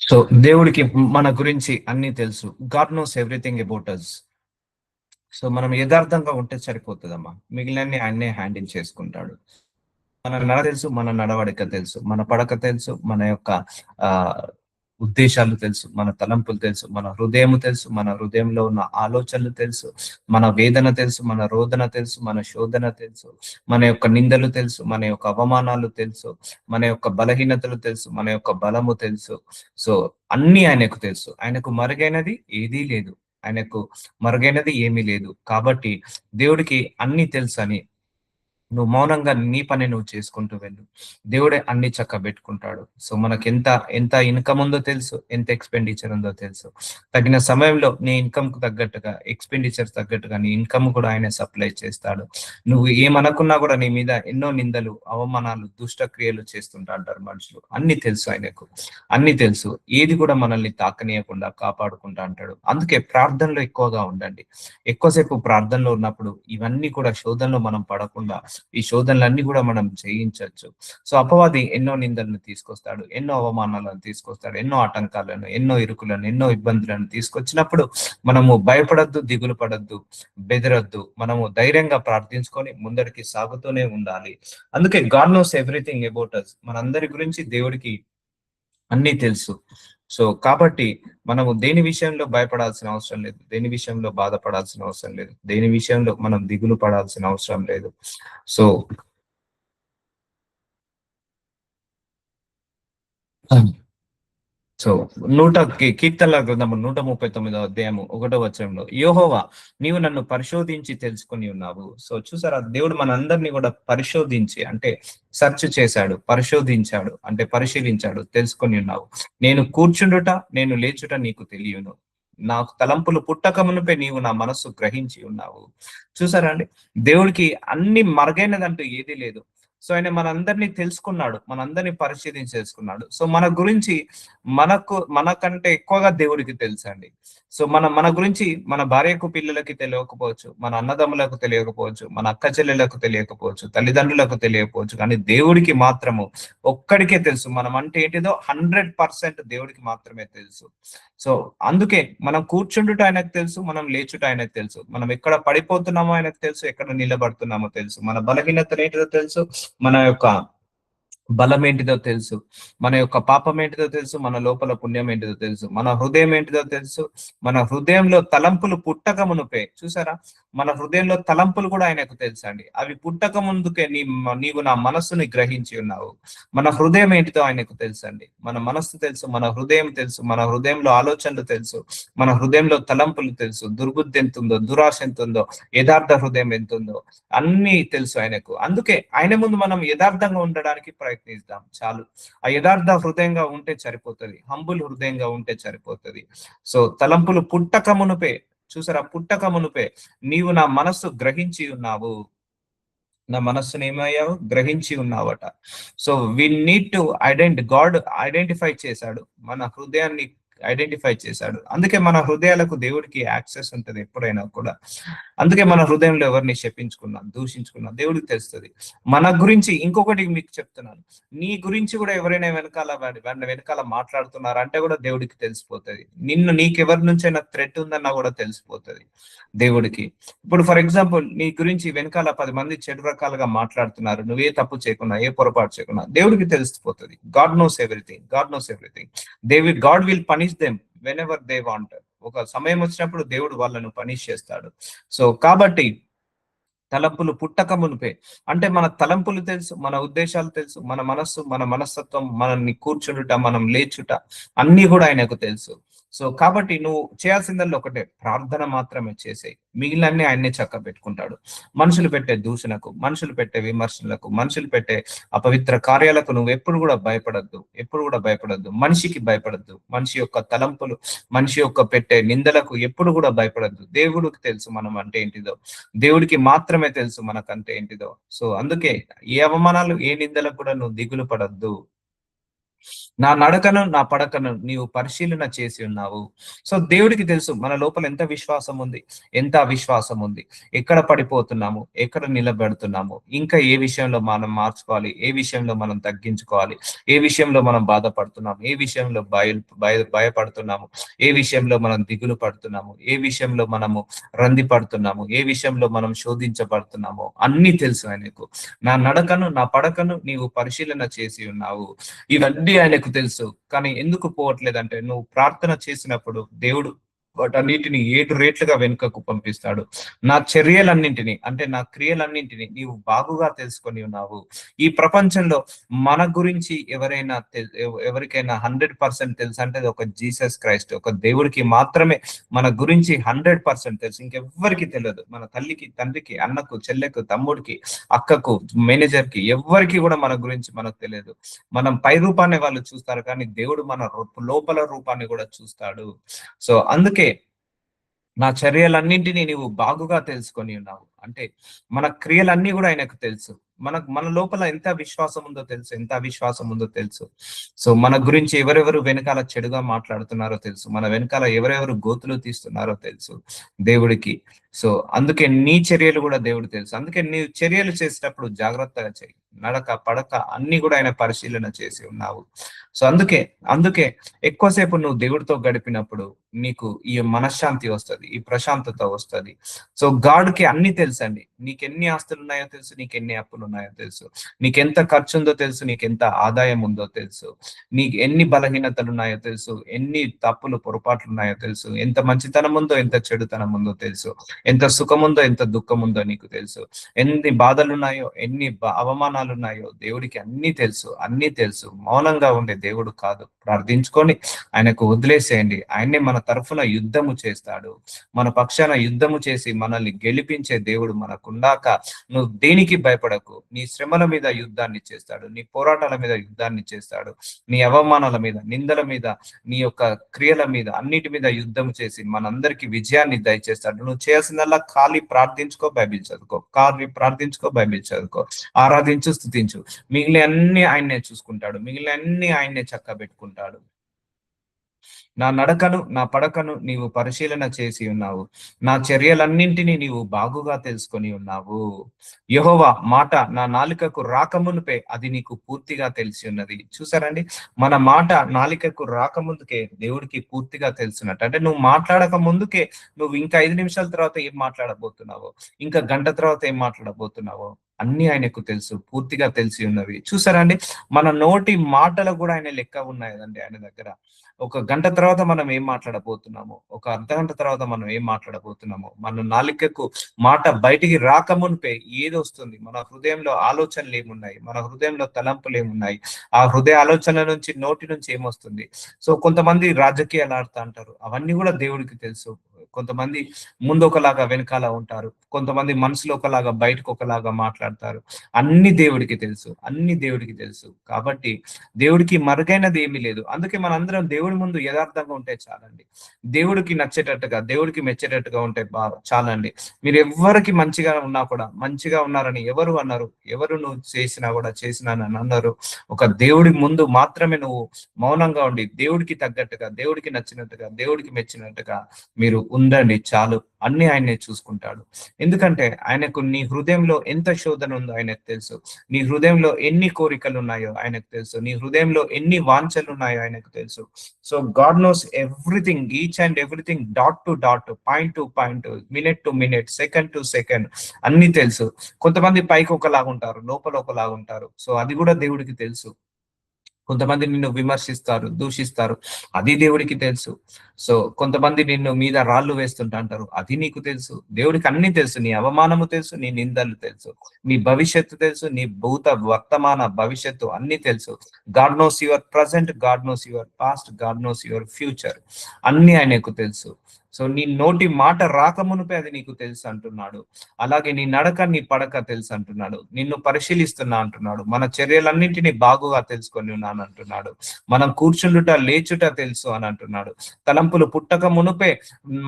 So దేవుడికి మన గురించి అన్ని తెలుసు. God knows everything about us. So మనం యథార్థంగా ఉంటే సరిపోతుందమ్మా, మిగిలినన్ని ఆయన్నే హ్యాండిల్ చేసుకుంటాడు. మన నడ తెలుసు, మన నడవడిక తెలుసు, మన పడక తెలుసు, మన యొక్క ఆ ఉద్దేశాలు తెలుసు, మన తలంపులు తెలుసు, మన హృదయం తెలుసు, మన హృదయంలో ఉన్న ఆలోచనలు తెలుసు, మన వేదన తెలుసు, మన రోదన తెలుసు, మన శోధన తెలుసు, మన యొక్క నిందలు తెలుసు, మన యొక్క అవమానాలు తెలుసు, మన యొక్క బలహీనతలు తెలుసు, మన యొక్క బలము తెలుసు. సో అన్ని ఆయనకు తెలుసు. ఆయనకు మరుగైనది ఏదీ లేదు. ఆయనకు మరుగైనది ఏమీ లేదు. కాబట్టి దేవుడికి అన్ని తెలుసు అని నువ్వు మౌనంగా నీ పని నువ్వు చేసుకుంటూ వెళ్ళు. దేవుడే అన్ని చక్కబెట్టుకుంటాడు. సో మనకి ఎంత ఎంత ఇన్కమ్ ఉందో తెలుసు, ఎంత ఎక్స్‌పెండిచర్ ఉందో తెలుసు. తగిన సమయంలో నీ ఇన్కమ్ కు తగ్గట్టుగా, ఎక్స్‌పెండిచర్ తగ్గట్టుగా నీ ఇన్కమ్ కూడా ఆయనే సప్లై చేస్తాడు. నువ్వు ఏమనుకున్నా కూడా నీ మీద ఎన్నో నిందలు, అవమానాలు, దుష్ట క్రియలు చేస్తుంటా అంటారు మనుషులు. అన్ని తెలుసు ఆయనకు. అన్ని తెలుసు. ఏది కూడా మనల్ని తాకనీయకుండా కాపాడుకుంటా అంటాడు. అందుకే ప్రార్థనలో ఎక్కువగా ఉండండి. ఎక్కువసేపు ప్రార్థనలో ఉన్నప్పుడు ఇవన్నీ కూడా శోధనలో మనం పడకుండా ఈ శోధనలన్నీ కూడా మనం జయించవచ్చు. సో అపవాది ఎన్నో నిందలను తీసుకొస్తాడు, ఎన్నో అవమానాలను తీసుకొస్తాడు, ఎన్నో ఆటంకాలను, ఎన్నో ఇరుకులను, ఎన్నో ఇబ్బందులను తీసుకొచ్చినప్పుడు మనము భయపడద్దు, దిగులు పడద్దు, బెదరద్దు. మనము ధైర్యంగా ప్రార్థించుకొని ముందరికి సాగుతూనే ఉండాలి. అందుకే God knows everything about us. మనందరి గురించి దేవుడికి అన్నీ తెలుసు. సో కాబట్టి మనము దేని విషయంలో భయపడాల్సిన అవసరం లేదు. దేని విషయంలో బాధపడాల్సిన అవసరం లేదు. దేని విషయంలో మనం దిగులు పడాల్సిన అవసరం లేదు. సో సో కీర్తనల గ్రంథము 139 అధ్యాయము 1 వచనంలో, యెహోవా నీవు నన్ను పరిశోధించి తెలుసుకొని ఉన్నావు. సో చూసారా, దేవుడు మనందరినీ కూడా పరిశోధించి అంటే సెర్చ్ చేశాడు, పరిశోధించాడు అంటే పరిశీలించాడు, తెలుసుకొని ఉన్నావు. నేను కూర్చుండుట, నేను లేచుట నీకు తెలియను. నాకు తలంపులు పుట్టక మునుపే నీవు నా మనస్సు గ్రహించి ఉన్నావు. చూసారా అండి, దేవుడికి అన్ని మరుగైనదంటూ ఏదీ లేదు. సో ఆయన మనందరినీ తెలుసుకున్నాడు, మనందరినీ పరిశీలించి తెలుసుకున్నాడు. సో మన గురించి మనకంటే ఎక్కువగా దేవుడికి తెలుసండి. సో మన గురించి మన భార్యకు పిల్లలకి తెలియకపోవచ్చు, మన అన్నదమ్ములకు తెలియకపోవచ్చు, మన అక్క చెల్లెలకు తెలియకపోవచ్చు, తల్లిదండ్రులకు తెలియకపోవచ్చు, కానీ దేవుడికి మాత్రము ఒక్కడికే తెలుసు. మనం అంటే ఏంటిదో 100% దేవుడికి మాత్రమే తెలుసు. సో అందుకే మనం కూర్చుండుట ఆయనకు తెలుసు, మనం లేచుట ఆయనకు తెలుసు, మనం ఎక్కడ పడిపోతున్నామో ఆయనకు తెలుసు, ఎక్కడ నిలబడుతున్నామో తెలుసు, మన బలహీనతలు ఏంటిదో తెలుసు, మన యొక్క బలం ఏంటిదో తెలుసు, మన యొక్క పాపం ఏంటిదో తెలుసు, మన లోపల పుణ్యం ఏంటిదో తెలుసు, మన హృదయం ఏంటిదో తెలుసు. మన హృదయంలో తలంపులు పుట్టక మునుపే, చూసారా, మన హృదయంలో తలంపులు కూడా ఆయనకు తెలుసు అండి. అవి పుట్టక ముందుకే నీవు నా మనస్సుని గ్రహించి ఉన్నావు. మన హృదయం ఏంటిదో ఆయనకు తెలుసు అండి. మన మనస్సు తెలుసు, మన హృదయం తెలుసు, మన హృదయంలో ఆలోచనలు తెలుసు, మన హృదయంలో తలంపులు తెలుసు, దుర్బుద్ధి ఎంత ఉందో, దురాశ ఎంత ఉందో, యథార్థ హృదయం ఎంత ఉందో అన్ని తెలుసు ఆయనకు. అందుకే ఆయన ముందు మనం యథార్థంగా ఉండడానికి ప్రయత్నిస్తాం చాలు. ఆ యథార్థ హృదయంగా ఉంటే సరిపోతుంది, హంబుల్ హృదయంగా ఉంటే సరిపోతుంది. సో తలంపులు పుట్టక మునుపే, చూసారా, పుట్టక మునుపే నీవు నా మనస్సు గ్రహించి ఉన్నావు. నా మనస్సును ఏమయ్యావు, గ్రహించి ఉన్నావట. So we need to God identify చేశాడు, మన హృదయాన్ని ఐడెంటిఫై చేశాడు. అందుకే మన హృదయాలకు దేవుడికి యాక్సెస్ ఉంటది ఎప్పుడైనా కూడా. అందుకే మన హృదయంలో ఎవరిని శపించుకున్నా, దూషించుకున్నా దేవుడికి తెలుస్తుంది. మన గురించి ఇంకొకటి మీకు చెప్తున్నాను, నీ గురించి కూడా ఎవరైనా వెనకాల మాట్లాడుతున్నారు అంటే కూడా దేవుడికి తెలిసిపోతుంది. నీకెవరి నుంచైనా థ్రెట్ ఉందన్నా కూడా తెలిసిపోతుంది దేవుడికి. ఇప్పుడు ఫర్ ఎగ్జాంపుల్ నీ గురించి వెనకాల 10 మంది చెడు రకాలుగా మాట్లాడుతున్నారు, నువ్వే తప్పు చేయకున్నా, ఏ పొరపాటు చేయకున్నా దేవుడికి తెలిసిపోతుంది. God knows everything, God knows everything. God will punish them when ever they want. ఒక సమయం వచ్చినప్పుడు దేవుడు వాళ్ళను పనిష్ చేస్తాడు. సో కాబట్టి తలంపులు పుట్టక మునిపే, అంటే మన తలంపులు తెలుసు, మన ఉద్దేశాలు తెలుసు, మన మనస్సు, మన మనస్తత్వం, మనల్ని కూర్చుండుట, మనం లేచుట అన్ని కూడా ఆయనకు తెలుసు. సో కాబట్టి నువ్వు చేయాల్సిందల్లా ఒకటే, ప్రార్థన మాత్రమే చేసేయి. మిగిలినన్ని ఆయన్నే చక్క పెట్టుకుంటాడు. మనుషులు పెట్టే దూషణకు, మనుషులు పెట్టే విమర్శలకు, మనుషులు పెట్టే అపవిత్ర కార్యాలకు నువ్వు ఎప్పుడు కూడా భయపడద్దు, ఎప్పుడు కూడా భయపడద్దు. మనిషికి భయపడద్దు, మనిషి యొక్క తలంపులు, మనిషి యొక్క పెట్టే నిందలకు ఎప్పుడు కూడా భయపడద్దు. దేవుడికి తెలుసు మనం అంటే ఏంటిదో, దేవుడికి మాత్రమే తెలుసు మనకంటే ఏంటిదో. సో అందుకే ఏ అవమానాలు, ఏ నిందలకు కూడా నువ్వు దిగులు పడద్దు. నా నడకను నా పడకను నీవు పరిశీలన చేసి ఉన్నావు. సో దేవుడికి తెలుసు మన లోపల ఎంత విశ్వాసం ఉంది, ఎంత అవిశ్వాసం ఉంది, ఎక్కడ పడిపోతున్నాము, ఎక్కడ నిలబెడుతున్నాము, ఇంకా ఏ విషయంలో మనం మార్చుకోవాలి, ఏ విషయంలో మనం తగ్గించుకోవాలి, ఏ విషయంలో మనం బాధపడుతున్నాము, ఏ విషయంలో భయపడుతున్నాము, ఏ విషయంలో మనం దిగులు పడుతున్నాము, ఏ విషయంలో మనము రంది పడుతున్నాము, ఏ విషయంలో మనం శోధించబడుతున్నామో అన్ని తెలుసు ఆయనకు. నా నడకను నా పడకను నీవు పరిశీలన చేసి ఉన్నావు. ఇవన్నీ ఆయనకు తెలుసు. కానీ ఎందుకు పోవట్లేదంటే నువ్వు ప్రార్థన చేసినప్పుడు దేవుడు వాటన్నిటిని 7 రేట్లుగా వెనుకకు పంపిస్తాడు. నా చర్యలన్నింటినీ అంటే నా క్రియలన్నింటినీ నీవు బాగుగా తెలుసుకొని ఉన్నావు. ఈ ప్రపంచంలో మన గురించి ఎవరికైనా 100% తెలుసు అంటే అది ఒక జీసస్ క్రైస్ట్, ఒక దేవుడికి మాత్రమే మన గురించి 100% తెలుసు. ఇంకెవ్వరికి తెలియదు. మన తల్లికి, తండ్రికి, అన్నకు, చెల్లెకు, తమ్ముడికి, అక్కకు, మేనేజర్ కి, ఎవ్వరికి కూడా మన గురించి మనకు తెలియదు. మనం పై రూపాన్ని వాళ్ళు చూస్తారు, కానీ దేవుడు మన లోపల రూపాన్ని కూడా చూస్తాడు. సో అందుకే నా చర్యలన్నింటినీ నీవు బాగుగా తెలుసుకొని ఉన్నావు. అంటే మన క్రియలన్నీ కూడా ఆయనకు తెలుసు. మన లోపల ఎంత విశ్వాసం ఉందో తెలుసు, ఎంత అవిశ్వాసం ఉందో తెలుసు. సో మన గురించి ఎవరెవరు వెనకాల చెడుగా మాట్లాడుతున్నారో తెలుసు, మన వెనకాల ఎవరెవరు గోతులు తీస్తున్నారో తెలుసు దేవుడికి. సో అందుకే నీ చర్యలు కూడా దేవుడు తెలుసు. అందుకే నీ చర్యలు చేసేటప్పుడు జాగ్రత్తగా చేయి. నడక పడక అన్ని కూడా ఆయన పరిశీలన చేసి ఉన్నావు. సో అందుకే ఎక్కువసేపు నువ్వు దేవుడితో గడిపినప్పుడు నీకు ఈ మనశ్శాంతి వస్తుంది, ఈ ప్రశాంతత వస్తుంది. సో గాడ్కి అన్ని తెలుసండి. నీకెన్ని ఆస్తులు ఉన్నాయో తెలుసు, నీకెన్ని అప్పులు ఉన్నాయో తెలుసు, నీకెంత ఖర్చు ఉందో తెలుసు, నీకెంత ఆదాయం ఉందో తెలుసు, నీకు ఎన్ని బలహీనతలు ఉన్నాయో తెలుసు, ఎన్ని తప్పులు పొరపాట్లు ఉన్నాయో తెలుసు, ఎంత మంచితనం ఉందో ఎంత చెడుతనం ఉందో తెలుసు, ఎంత సుఖం ఉందో ఎంత దుఃఖం ఉందో నీకు తెలుసు, ఎన్ని బాధలు ఉన్నాయో ఎన్ని అవమానాలు ఉన్నాయో దేవుడికి అన్ని తెలుసు. అన్ని తెలుసు. మౌనంగా ఉండే దేవుడు కాదు. ప్రార్థించుకొని ఆయనకు వదిలేసేయండి. ఆయన్నే మన తరఫున యుద్ధము చేస్తాడు. మన పక్షాన యుద్ధము చేసి మనల్ని గెలిపించే దేవుడు మనకుండాక నువ్వు దేనికి భయపడకు. నీ శ్రమల మీద యుద్ధాన్ని చేస్తాడు, నీ పోరాటాల మీద యుద్ధాన్ని చేస్తాడు, నీ అవమానాల మీద, నిందల మీద, నీ యొక్క క్రియల మీద, అన్నిటి మీద యుద్ధం చేసి మనందరికి విజయాన్ని దయచేస్తాడు. నువ్వు చేయాల్సిందల్లా ఖాళీ ప్రార్థించుకో, బైబిల్ చదువుకో, ఖాళీ ప్రార్థించుకో, బైబిల్ చదువుకో, ఆరాధించు, స్తుతించు. మిగిలిన అన్ని ఆయన్నే చూసుకుంటాడు, మిగిలిన అన్ని ఆయన్నే చక్క పెట్టుకుంటాడు. నా నడకను నా పడకను నీవు పరిశీలన చేసి ఉన్నావు. నా చర్యలన్నింటినీ నీవు బాగుగా తెలుసుకొని ఉన్నావు. యెహోవా మాట నా నాలుకకు రాకమునుపే అది నీకు పూర్తిగా తెలిసి ఉన్నది. చూసారండి, మన మాట నాలుకకు రాకముందుకే దేవుడికి పూర్తిగా తెలుసున్నట్టు. అంటే నువ్వు మాట్లాడక ముందుకే నువ్వు ఇంకా 5 నిమిషాల తర్వాత ఏం మాట్లాడబోతున్నావో, ఇంకా గంట తర్వాత ఏం మాట్లాడబోతున్నావో అన్ని ఆయనకు తెలుసు, పూర్తిగా తెలిసి ఉన్నవి. చూసారా అండి, మన నోటి మాటలు కూడా ఆయన లెక్క ఉన్నాయి కదండి ఆయన దగ్గర. ఒక గంట తర్వాత మనం ఏం మాట్లాడబోతున్నాము, ఒక అర్ధగంట తర్వాత మనం ఏం మాట్లాడబోతున్నాము, మన నాలుకకు మాట బయటికి రాకమునిపే ఏది వస్తుంది, మన హృదయంలో ఆలోచనలు ఏమున్నాయి, మన హృదయంలో తలంపులు ఏమున్నాయి, ఆ హృదయ ఆలోచనల నుంచి నోటి నుంచి ఏమొస్తుంది. సో కొంతమంది రాజకీయాలు ఆడుతూ అంటారు, అవన్నీ కూడా దేవుడికి తెలుసు. కొంతమంది ముందు ఒకలాగా వెనకాల ఉంటారు, కొంతమంది మనసులో ఒకలాగా బయటకు ఒకలాగా మాట్లాడతారు. అన్ని దేవుడికి తెలుసు, అన్ని దేవుడికి తెలుసు. కాబట్టి దేవుడికి మరుగైనది ఏమీ లేదు. అందుకే మనందరం దేవుడి ముందు యథార్థంగా ఉంటే చాలండి. దేవుడికి నచ్చేటట్టుగా, దేవుడికి మెచ్చేటట్టుగా ఉంటే చాలండి. మీరు ఎవ్వరికి మంచిగా ఉన్నా కూడా, మంచిగా ఉన్నారని ఎవరు అన్నారు, ఎవరు నువ్వు చేసినా కూడా చేసినానని అన్నారు. ఒక దేవుడి ముందు మాత్రమే నువ్వు మౌనంగా ఉండి దేవుడికి తగ్గట్టుగా, దేవుడికి నచ్చినట్టుగా, దేవుడికి మెచ్చినట్టుగా మీరు ఉండండి చాలు. అన్ని ఆయనే చూసుకుంటాడు. ఎందుకంటే ఆయనకు నీ హృదయంలో ఎంత శోధన ఉందో ఆయనకు తెలుసు, నీ హృదయంలో ఎన్ని కోరికలు ఉన్నాయో ఆయనకు తెలుసు, నీ హృదయంలో ఎన్ని వాంఛలు ఉన్నాయో ఆయనకు తెలుసు. So God knows everything, each and everything, dot to dot, point to point, minute to minute, second to second అన్ని తెలుసు. కొంతమంది పైకి ఒకలాగా ఉంటారు, లోపల ఒకలాగా ఉంటారు. సో అది కూడా దేవుడికి తెలుసు. కొంతమంది నిన్ను విమర్శిస్తారు, దూషిస్తారు, అది దేవుడికి తెలుసు. సో కొంతమంది నిన్ను మీద రాళ్ళు వేస్తుంటా అంటారు, అది నీకు తెలుసు. దేవుడికి అన్ని తెలుసు. నీ అవమానము తెలుసు, నీ నిందలు తెలుసు, నీ భవిష్యత్తు తెలుసు, నీ భూత వర్తమాన భవిష్యత్తు అన్ని తెలుసు. God knows your present, God knows your past, God knows your future. అన్ని ఆయనకు తెలుసు. సో నీ నోటి మాట రాకమునుపే అది నీకు తెలుసు అంటున్నాడు. అలాగే నీ నడక నీ పడక తెలుసు అంటున్నాడు. నిన్ను పరిశీలిస్తున్నా అంటున్నాడు. మన చర్యలన్నింటినీ బాగుగా తెలుసుకొని ఉన్నాను అంటున్నాడు. మనం కూర్చుండుట లేచుట తెలుసు అని అంటున్నాడు. తలంపులు పుట్టక మునుపే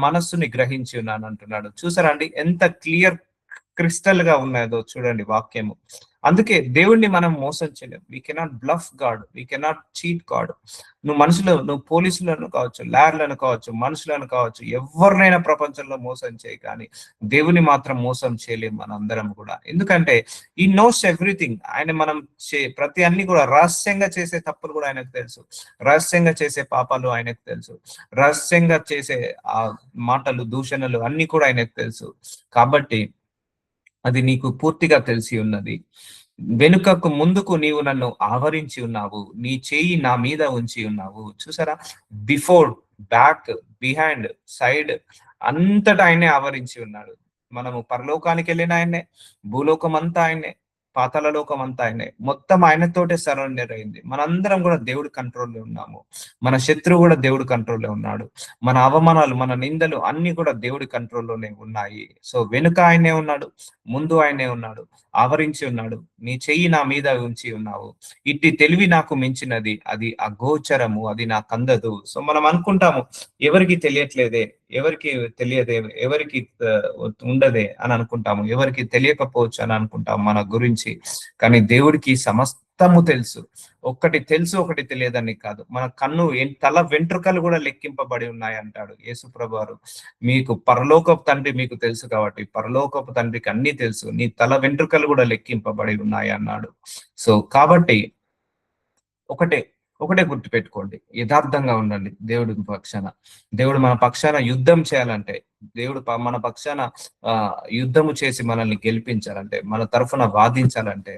మనస్సుని గ్రహించి ఉన్నాను అంటున్నాడు. చూసారా అండి, ఎంత క్లియర్ క్రిస్టల్ గా ఉన్నదో చూడండి వాక్యము. అందుకే దేవుణ్ణి మనం మోసం చేయలేం. We cannot bluff God, we cannot cheat God. నువ్వు పోలీసులను కావచ్చు, లాయర్లను కావచ్చు, మనుషులను కావచ్చు, ఎవరినైనా ప్రపంచంలో మోసం చేయి, కానీ దేవుని మాత్రం మోసం చేయలేం మన అందరం కూడా. ఎందుకంటే ఈ నోస్ ఎవ్రీథింగ్. ఆయన మనం ప్రతి అన్ని కూడా రహస్యంగా చేసే తప్పులు కూడా ఆయనకు తెలుసు, రహస్యంగా చేసే పాపాలు ఆయనకు తెలుసు, రహస్యంగా చేసే ఆ మాటలు దూషణలు అన్ని కూడా ఆయనకు తెలుసు. కాబట్టి అది నీకు పూర్తిగా తెలిసి ఉన్నది. వెనుకకు ముందుకు నీవు నన్ను ఆవరించి ఉన్నావు, నీ చేయి నా మీద ఉంచి ఉన్నావు. చూసారా, బిఫోర్, బ్యాక్, బిహైండ్, సైడ్ అంతటా ఆయనే ఆవరించి ఉన్నాడు. మనము పరలోకానికి వెళ్ళిన ఆయనే, భూలోకం అంతా ఆయనే, పాతాళ లోకం అంతా ఆయనే, మొత్తం ఆయనతోటే సరౌండర్ అయింది. మనందరం కూడా దేవుడి కంట్రోల్లో ఉన్నాము. మన శత్రువు కూడా దేవుడి కంట్రోల్లో ఉన్నాడు. మన అవమానాలు, మన నిందలు అన్ని కూడా దేవుడి కంట్రోల్లోనే ఉన్నాయి. సో వెనుక ఆయనే ఉన్నాడు, ముందు ఆయనే ఉన్నాడు, ఆవరించి ఉన్నాడు. నీ చెయ్యి నా మీద ఉంచి ఉన్నావు. ఇట్టి తెలివి నాకు మించినది, అది అగోచరము, అది నాకు అందదు. సో మనం అనుకుంటాము, ఎవరికి తెలియట్లేదే, ఎవరికి తెలియదే, ఎవరికి ఉండదే అని అనుకుంటాము, ఎవరికి తెలియకపోవచ్చు అని అనుకుంటాము మన గురించి. కానీ దేవుడికి సమస్తము తెలుసు. ఒక్కటి తెలుసు, ఒకటి తెలియదని కాదు. మన తల వెంట్రుకలు కూడా లెక్కింపబడి ఉన్నాయి అంటాడు యేసుప్రభు వారు. మీకు పరలోకపు తండ్రి మీకు తెలుసు కాబట్టి పరలోకపు తండ్రికి అన్ని తెలుసు, నీ తల వెంట్రుకలు కూడా లెక్కింపబడి ఉన్నాయి అన్నాడు. సో కాబట్టి ఒకటే ఒకటే గుర్తుపెట్టుకోండి, యథార్థంగా ఉండండి దేవుడి పక్షాన. దేవుడు మన పక్షాన యుద్ధం చేయాలంటే, దేవుడు మన పక్షాన యుద్ధము చేసి మనల్ని గెలిపించాలంటే, మన తరఫున వాదించాలంటే,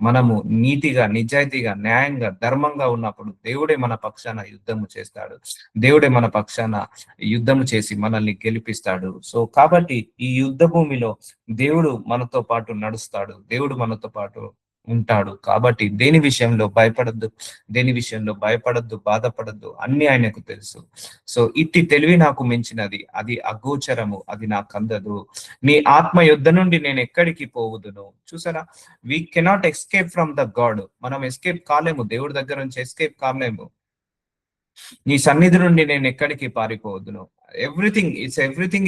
మనము నీతిగా, నిజాయితీగా, న్యాయంగా, ధర్మంగా ఉన్నప్పుడు దేవుడే మన పక్షాన యుద్ధము చేస్తాడు. దేవుడే మన పక్షాన యుద్ధము చేసి మనల్ని గెలిపిస్తాడు. సో కాబట్టి ఈ యుద్ధ భూమిలో దేవుడు మనతో పాటు నడుస్తాడు, దేవుడు మనతో పాటు ఉంటాడు. కాబట్టి దేని విషయంలో భయపడద్దు, దేని విషయంలో భయపడద్దు, బాధపడద్దు, అన్ని ఆయనకు తెలుసు. సో ఇట్టి తెలివి నాకు మించినది, అది అగోచరము, అది నాకు అందదు. నీ ఆత్మ యుద్ధ నుండి నేను ఎక్కడికి పోవుదును. చూసారా, we cannot escape from the God. మనం ఎస్కేప్ కాలేము, దేవుడి దగ్గర నుంచి ఎస్కేప్ కాలేము. నీ సన్నిధి నుండి నేను ఎక్కడికి పారిపోవద్దును. Everything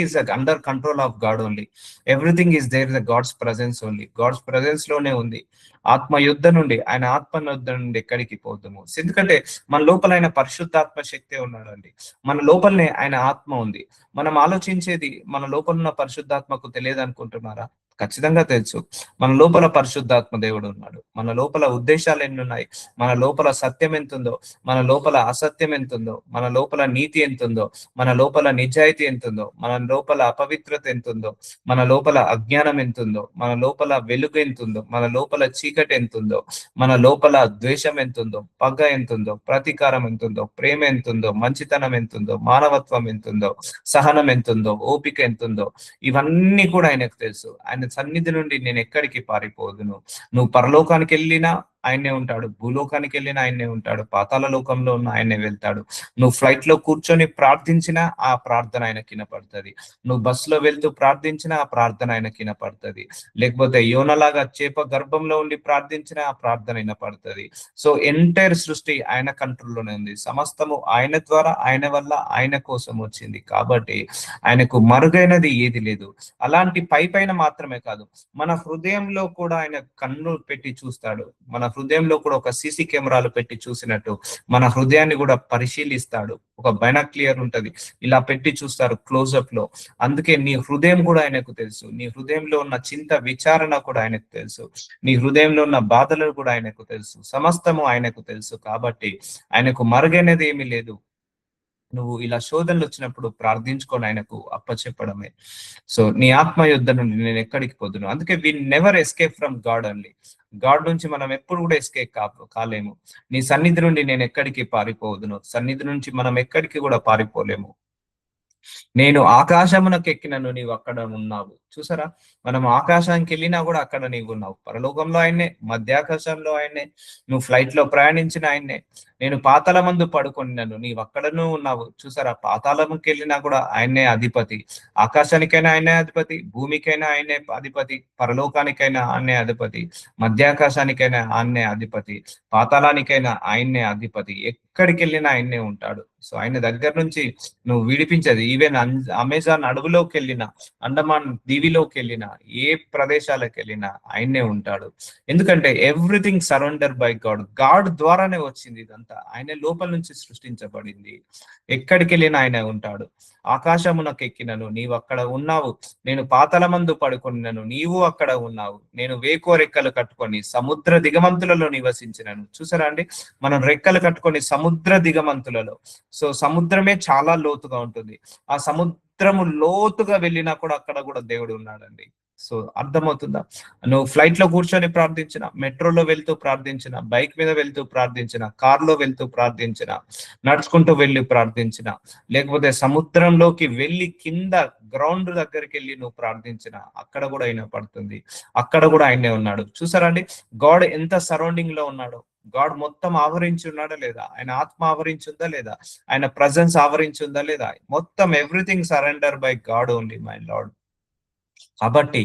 is under control of God only. Everything is there the God's presence only. God's presence లోనే ఉంది. ఆత్మ యుద్ధ నుండి, ఆయన ఆత్మ యుద్ధ నుండి ఎక్కడికి పోద్దాము. ఎందుకంటే మన లోపల ఆయన పరిశుద్ధాత్మ శక్తి ఉన్నాడండి. మన లోపలనే ఆయన ఆత్మ ఉంది. మనం ఆలోచించేది మన లోపల ఉన్న పరిశుద్ధాత్మకు తెలియదు అనుకుంటున్నారా? ఖచ్చితంగా తెలుసు. మన లోపల పరిశుద్ధాత్మ దేవుడు ఉన్నాడు. మన లోపల ఉద్దేశాలు ఎన్ని ఉన్నాయి, మన లోపల సత్యం ఎంత ఉందో, మన లోపల అసత్యం ఎంత ఉందో, మన లోపల నీతి ఎంత ఉందో, మన లోపల నిజాయితీ ఎంత ఉందో, మన లోపల అపవిత్రత ఎంత ఉందో, మన లోపల అజ్ఞానం ఎంత ఉందో, మన లోపల వెలుగు ఎంత ఉందో, మన లోపల చీకటి ఎంత ఉందో, మన లోపల ద్వేషం ఎంత ఉందో, పగ ఎంత ఉందో, ప్రతీకారం ఎంత ఉందో, ప్రేమ ఎంత ఉందో, మంచితనం ఎంత ఉందో, మానవత్వం ఎంత ఉందో, సహనం ఎంత ఉందో, ఓపిక ఎంత ఉందో, ఇవన్నీ కూడా ఆయనకు తెలుసు. ఆయన సన్నిధి నుండి నేను ఎక్కడికి పారిపోదును. నువ్వు పరలోకానికి వెళ్ళినా ఆయనే ఉంటాడు, భూలోకానికి వెళ్ళినా ఆయనే ఉంటాడు, పాతాళ లోకంలో ఉన్న ఆయనే వెళ్తాడు. నువ్వు ఫ్లైట్ లో కూర్చొని ప్రార్థించినా ఆ ప్రార్థన ఆయన కినపడుతుంది. నువ్వు బస్సులో వెళ్తూ ప్రార్థించినా ఆ ప్రార్థన ఆయన కినపడుతుంది. లేకపోతే యోనలాగా చేప గర్భంలో ఉండి ప్రార్థించినా ఆ ప్రార్థన వినపడుతుంది. సో ఎంటైర్ సృష్టి ఆయన కంట్రోల్లోనే ఉంది. సమస్తము ఆయన ద్వారా, ఆయన వల్ల, ఆయన కోసం వచ్చింది. కాబట్టి ఆయనకు మరుగైనది ఏది లేదు. అలాంటి పైన మాత్రమే కాదు, మన హృదయంలో కూడా ఆయన కన్ను పెట్టి చూస్తాడు. మన హృదయంలో కూడా ఒక సీసీ కెమెరాలు పెట్టి చూసినట్టు మన హృదయాన్ని కూడా పరిశీలిస్తాడు. ఒక బైనాక్లియర్ ఉంటది, ఇలా పెట్టి చూస్తారు క్లోజ్అప్ లో. అందుకే నీ హృదయం కూడా ఆయనకు తెలుసు. నీ హృదయంలో ఉన్న చింత, విచారణ కూడా ఆయనకు తెలుసు. నీ హృదయంలో ఉన్న బాధలు కూడా ఆయనకు తెలుసు. సమస్తము ఆయనకు తెలుసు. కాబట్టి ఆయనకు మరుగైనది ఏమీ లేదు. నువ్వు ఇలా శోధనలు వచ్చినప్పుడు ప్రార్థించుకొని ఆయనకు అప్పచెప్పడమే. సో నీ ఆత్మ యుద్ధ నుండి నేను ఎక్కడికి పోదును. అందుకే we never escape from God only. God నుంచి మనం ఎప్పుడు కూడా ఎస్కేప్ కాలేము. నీ సన్నిధి నుండి నేను ఎక్కడికి పారిపోదును. సన్నిధి నుంచి మనం ఎక్కడికి కూడా పారిపోలేము. నేను ఆకాశమునకు ఎక్కినను నీవు అక్కడ ఉన్నావు. చూసారా, మనం ఆకాశానికి వెళ్ళినా కూడా అక్కడ నీవు ఉన్నావు. పరలోకంలో ఆయన్నే, మధ్యాకాశంలో ఆయన్నే, నువ్వు ఫ్లైట్ లో ప్రయాణించిన ఆయన్నే. నేను పాతాళమందు పడుకొనినను, నీవక్కడను ఉన్నావు. చూసారా, పాతాళంకి వెళ్ళినా కూడా ఆయన్నే అధిపతి. ఆకాశానికైనా ఆయనే అధిపతి, భూమికైనా ఆయనే అధిపతి, పరలోకానికైనా ఆయనే అధిపతి, మధ్యాకాశానికైనా ఆయన్నే అధిపతి, పాతాళానికైనా ఆయన్నే అధిపతి. ఎక్కడికి వెళ్ళినా ఆయన్నే ఉంటాడు. సో ఆయన దగ్గర నుంచి నువ్వు విడిపించదు. ఈవెన్ అమెజాన్ అడవిలోకి వెళ్ళినా, అండమాన్ దీవిలోకి వెళ్ళినా, ఏ ప్రదేశాలకు వెళ్ళినా ఆయన్నే ఉంటాడు. ఎందుకంటే ఎవ్రీథింగ్ సరౌండర్ బై గాడ్. గాడ్ ద్వారానే వచ్చింది ఇదంతా. ఆయన లోపల నుంచి సృష్టించబడింది. ఎక్కడికి వెళ్ళినా ఆయన ఉంటాడు. ఆకాశమునకు ఎక్కినను, నీవు అక్కడ ఉన్నావు. నేను పాతాళమందు పడుకొనినను, నీవు అక్కడ ఉన్నావు. నేను వేకో రెక్కలు కట్టుకొని సముద్ర దిగమంతులలో నివసించినను. చూసారా అండి, మనం రెక్కలు కట్టుకొని సముద్ర దిగమంతులలో. సో సముద్రమే చాలా లోతుగా ఉంటుంది. ఆ సముద్రము లోతుగా వెళ్ళినా కూడా అక్కడ కూడా దేవుడు ఉన్నాడండి. సో అర్థమవుతుందా? నువ్వు ఫ్లైట్ లో కూర్చొని ప్రార్థించిన, మెట్రోలో వెళ్తూ ప్రార్థించిన, బైక్ మీద వెళ్తూ ప్రార్థించిన, కార్ లో వెళ్తూ ప్రార్థించిన, నడుచుకుంటూ వెళ్ళి ప్రార్థించిన, లేకపోతే సముద్రంలోకి వెళ్ళి కింద గ్రౌండ్ దగ్గరికి వెళ్ళి నువ్వు ప్రార్థించిన, అక్కడ కూడా ఆయన పడుతుంది. అక్కడ కూడా ఆయనే ఉన్నాడు. చూసారా అండి, గాడ్ ఎంత సరౌండింగ్ లో ఉన్నాడో. గాడ్ మొత్తం ఆవరించి ఉన్నాడా లేదా, ఆయన ఆత్మ ఆవరించి ఉందా లేదా, ఆయన ప్రజెన్స్ ఆవరించి ఉందా లేదా, మొత్తం everything surrender by God only, my lord. కాబట్టి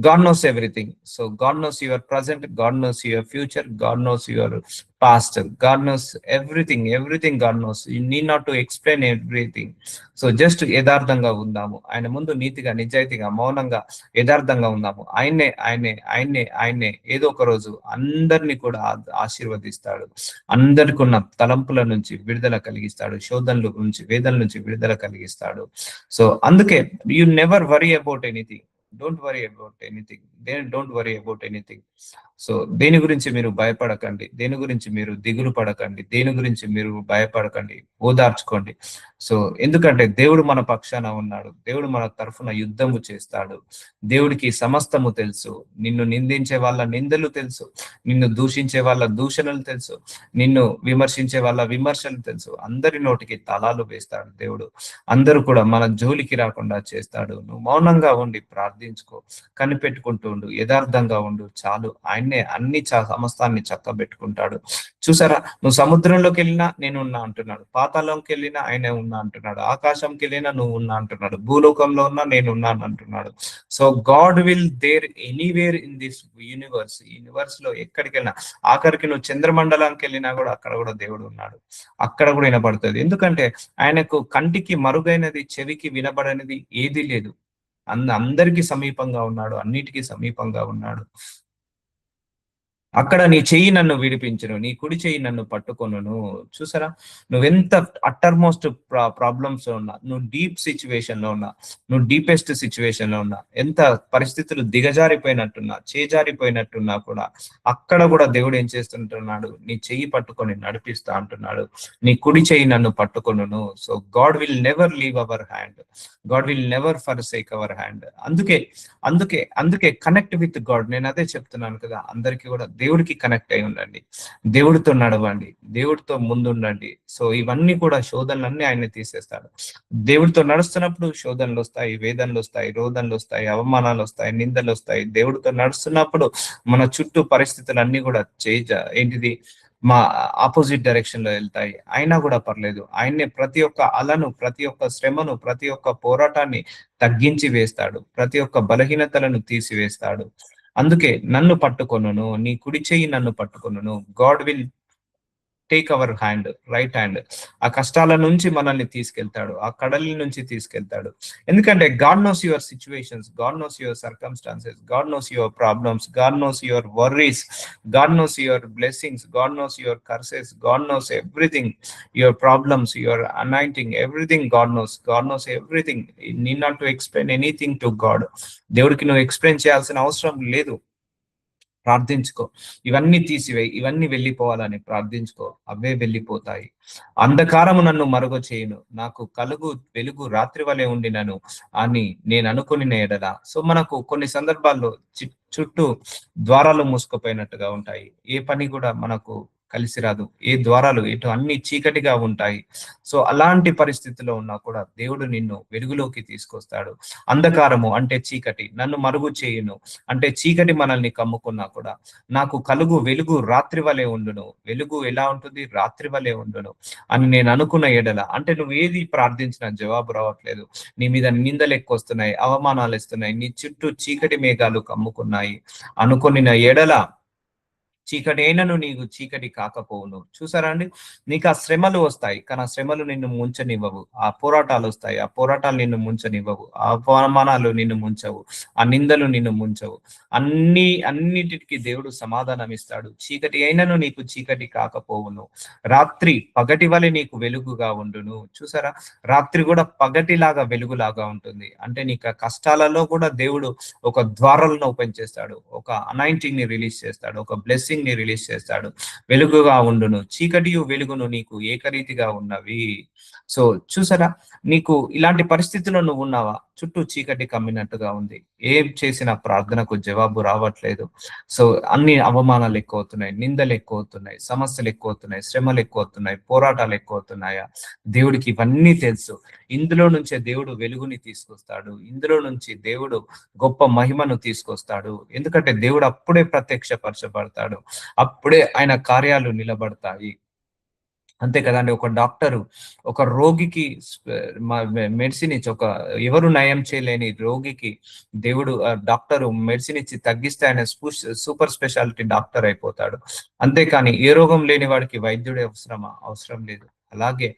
God knows everything. So God knows your present, God knows your future, God knows your past, God knows everything. Everything God knows. You need not to explain everything. So just యథార్థంగా ఉందాము ఆయన ముందు, నీతిగా, నిజాయితీగా, మౌనంగా, యథార్థంగా ఉందాము. ఆయన్నే ఆయన్నే ఆయన్నే ఆయన్నే ఏదో ఒక రోజు అందరినీ కూడా ఆశీర్వదిస్తాడు. అందరికి ఉన్న తలంపుల నుంచి విడుదల కలిగిస్తాడు, శోధనల నుంచి, వేదనల నుంచి విడుదల కలిగిస్తాడు. సో అందుకే you never worry about anything. Don't worry about anything. Don't worry about anything. So దేని గురించి మీరు భయపడకండి, దేని గురించి మీరు దిగులు పడకండి, దేని గురించి మీరు భయపడకండి, ఓదార్చుకోండి. సో ఎందుకంటే దేవుడు మన పక్షాన ఉన్నాడు. దేవుడు మన తరఫున యుద్ధము చేస్తాడు. దేవుడికి సమస్తము తెలుసు. నిన్ను నిందించే వాళ్ళ నిందలు తెలుసు, నిన్ను దూషించే వాళ్ళ దూషణలు తెలుసు, నిన్ను విమర్శించే వాళ్ళ విమర్శలు తెలుసు. అందరి నోటికి తలాలు వేస్తాడు దేవుడు. అందరూ కూడా మన జోలికి రాకుండా చేస్తాడు. నువ్వు మౌనంగా ఉండి ప్రార్థించుకో, కనిపెట్టుకుంటూ ఉండు, యథార్థంగా ఉండు, చాలు. ఆయన్నే అన్ని సమస్తాన్ని చక్కబెట్టుకుంటాడు. చూసారా, నువ్వు సముద్రంలోకి వెళ్ళినా నేను ఉన్నా అంటున్నాడు, పాతాళంకి వెళ్ళినా ఆయనే ఉన్నా అంటున్నాడు, ఆకాశంకి వెళ్ళినా నువ్వు ఉన్నా అంటున్నాడు, భూలోకంలో ఉన్నా నేను ఉన్నాను అంటున్నాడు. So God will there anywhere in this universe. Universe లో ఎక్కడికి వెళ్ళినా, ఆఖరికి నువ్వు చంద్రమండలానికి వెళ్ళినా కూడా అక్కడ కూడా దేవుడు ఉన్నాడు. అక్కడ కూడా వినపడుతుంది. ఎందుకంటే ఆయనకు కంటికి మరుగైనది, చెవికి వినబడనిది ఏది లేదు. అందరికీ సమీపంగా ఉన్నాడు, అన్నిటికీ సమీపంగా ఉన్నాడు. అక్కడ నీ చెయ్యి నన్ను విడిపించును, నీ కుడి చెయ్యి నన్ను పట్టుకొనును. చూసారా, నువ్వెంత అట్టర్ మోస్ట్ ప్రాబ్లమ్స్ లో ఉన్నా, నువ్వు డీప్ సిచ్యువేషన్ లో ఉన్నా, నువ్వు డీపెస్ట్ సిచ్యువేషన్ లో ఉన్నా, ఎంత పరిస్థితులు దిగజారిపోయినట్టున్నా, చేజారిపోయినట్టున్నా కూడా అక్కడ కూడా దేవుడు ఏం చేస్తుంటున్నాడు, నీ చెయ్యి పట్టుకొని నడిపిస్తా అంటున్నాడు. నీ కుడి చెయ్యి నన్ను పట్టుకొనును. So God will never leave our hand, God will never forsake our hand. అందుకే అందుకే అందుకే కనెక్ట్ విత్ గాడ్. నేను అదే చెప్తున్నాను కదా, అందరికీ కూడా దేవుడికి కనెక్ట్ అయి ఉండండి, దేవుడితో నడవండి, దేవుడితో ముందుండండి. సో ఇవన్నీ కూడా శోధనలన్నీ ఆయన తీసేస్తాడు. దేవుడితో నడుస్తున్నప్పుడు శోధనలు వస్తాయి, వేదనలు వస్తాయి, రోదనలు వస్తాయి, అవమానాలు వస్తాయి, నిందలు వస్తాయి. దేవుడితో నడుస్తున్నప్పుడు మన చుట్టూ పరిస్థితులు అన్ని కూడా ఏంటిది, మా ఆపోజిట్ డైరెక్షన్ లో వెళ్తాయి. అయినా కూడా పర్లేదు, ఆయన్నే ప్రతి ఒక్క అలను, ప్రతి ఒక్క శ్రమను, ప్రతి ఒక్క పోరాటాన్ని తగ్గించి వేస్తాడు, ప్రతి ఒక్క బలహీనతలను తీసివేస్తాడు. అందుకే నన్ను పట్టుకొనును, నీ కుడి చెయ్యి నన్ను పట్టుకొనును. God will take our hand, right hand. ఆ కష్టాల నుంచి మనల్ని తీసుకెళ్తాడు, ఆ కడలి నుంచి తీసుకెళ్తాడు. ఎందుకంటే God knows your situations, God knows your circumstances, God knows your problems, God knows your worries, God knows your blessings, God knows your curses, God knows everything, your problems, your anointing, everything God nose. God knows everything. Need not to explain anything to God. దేవుడికి నువ్వు explain చేయాల్సిన అవసరం లేదు. ప్రార్థించుకో, ఇవన్నీ తీసివేయి, ఇవన్నీ వెళ్ళిపోవాలని ప్రార్థించుకో, అవే వెళ్ళిపోతాయి. అంధకారము నన్ను మరుగ చేయును, నాకు కలుగు వెలుగు రాత్రి వలె ఉండినను అని నేను అనుకుని ఎడల. సో మనకు కొన్ని సందర్భాల్లో చుట్టూ ద్వారాలు మూసుకుపోయినట్టుగా ఉంటాయి, ఏ పని కూడా మనకు కలిసి రాదు. ఏ ద్వారాలు ఎటు అన్ని చీకటిగా ఉంటాయి. సో అలాంటి పరిస్థితిలో ఉన్నా కూడా దేవుడు నిన్ను వెలుగులోకి తీసుకొస్తాడు. అంధకారము అంటే చీకటి నన్ను మరుగు చేయును, అంటే చీకటి మనల్ని కమ్ముకున్నా కూడా నాకు కలుగు వెలుగు రాత్రి వలె ఉండును. వెలుగు ఎలా ఉంటుంది? రాత్రి వలె ఉండును అని నేను అనుకున్న ఎడల, అంటే నువ్వు ఏది ప్రార్థించినా జవాబు రావట్లేదు, నీ మీద నిందలు ఎక్కువ వస్తున్నాయి, అవమానాలు ఇస్తున్నాయి, నీ చుట్టూ చీకటి మేఘాలు కమ్ముకున్నాయి అనుకొనిన ఎడల చీకటి అయినను నీకు చీకటి కాకపోవును. చూసారా అండి? నీకు ఆ శ్రమలు వస్తాయి, కానీ ఆ శ్రమలు నిన్ను ముంచనివ్వవు. ఆ పోరాటాలు వస్తాయి, ఆ పోరాటాలు నిన్ను ముంచనివ్వవు. ఆ అవమానాలు నిన్ను ముంచవు, ఆ నిందలు నిన్ను ముంచవు. అన్నిటికీ దేవుడు సమాధానం ఇస్తాడు. చీకటి అయినను నీకు చీకటి కాకపోవును, రాత్రి పగటి వలె నీకు వెలుగుగా ఉండును. చూసారా? రాత్రి కూడా పగటిలాగా వెలుగులాగా ఉంటుంది. అంటే నీకు ఆ కష్టాలలో కూడా దేవుడు ఒక ద్వారాలను ఓపెన్ చేస్తాడు, ఒక అనాయింటింగ్ ని రిలీజ్ చేస్తాడు, ఒక బ్లెస్సింగ్ ని రిలీజ్ చేస్తాడు. వెలుగుగా ఉండును, చీకటియు వెలుగును నీకు ఏకరీతిగా ఉన్నవి. సో చూసారా? నీకు ఇలాంటి పరిస్థితిలో నువ్వు ఉన్నావా? చుట్టూ చీకటి కమ్మినట్టుగా ఉంది, ఏం చేసిన ప్రార్థనకు జవాబు రావట్లేదు. సో అన్ని అవమానాలు ఎక్కువ అవుతున్నాయి, నిందలు ఎక్కువ అవుతున్నాయి, సమస్యలు ఎక్కువ అవుతున్నాయి, శ్రమలు ఎక్కువ అవుతున్నాయి, పోరాటాలు ఎక్కువ అవుతున్నాయా? దేవుడికి ఇవన్నీ తెలుసు. ఇందులో నుంచే దేవుడు వెలుగుని తీసుకొస్తాడు. ఇందులో నుంచి దేవుడు గొప్ప మహిమను తీసుకొస్తాడు. ఎందుకంటే దేవుడు అప్పుడే ప్రత్యక్షపరచబడతాడు, అప్పుడే ఆయన కార్యాలు నిలబడతాయి. అంతే కదండి. ఒక డాక్టరు ఒక రోగికి మెడిసిన్ ఇచ్చి, ఒక ఎవరు నయం చేయలేని రోగికి దేవుడు డాక్టరు మెడిసిన్ ఇచ్చి తగ్గిస్తే ఆయన సూపర్ స్పెషాలిటీ డాక్టర్ అయిపోతాడు. అంతేకాని ఏ రోగం లేని వాడికి వైద్యుడే అవసరమా? అవసరం లేదు. అలాగే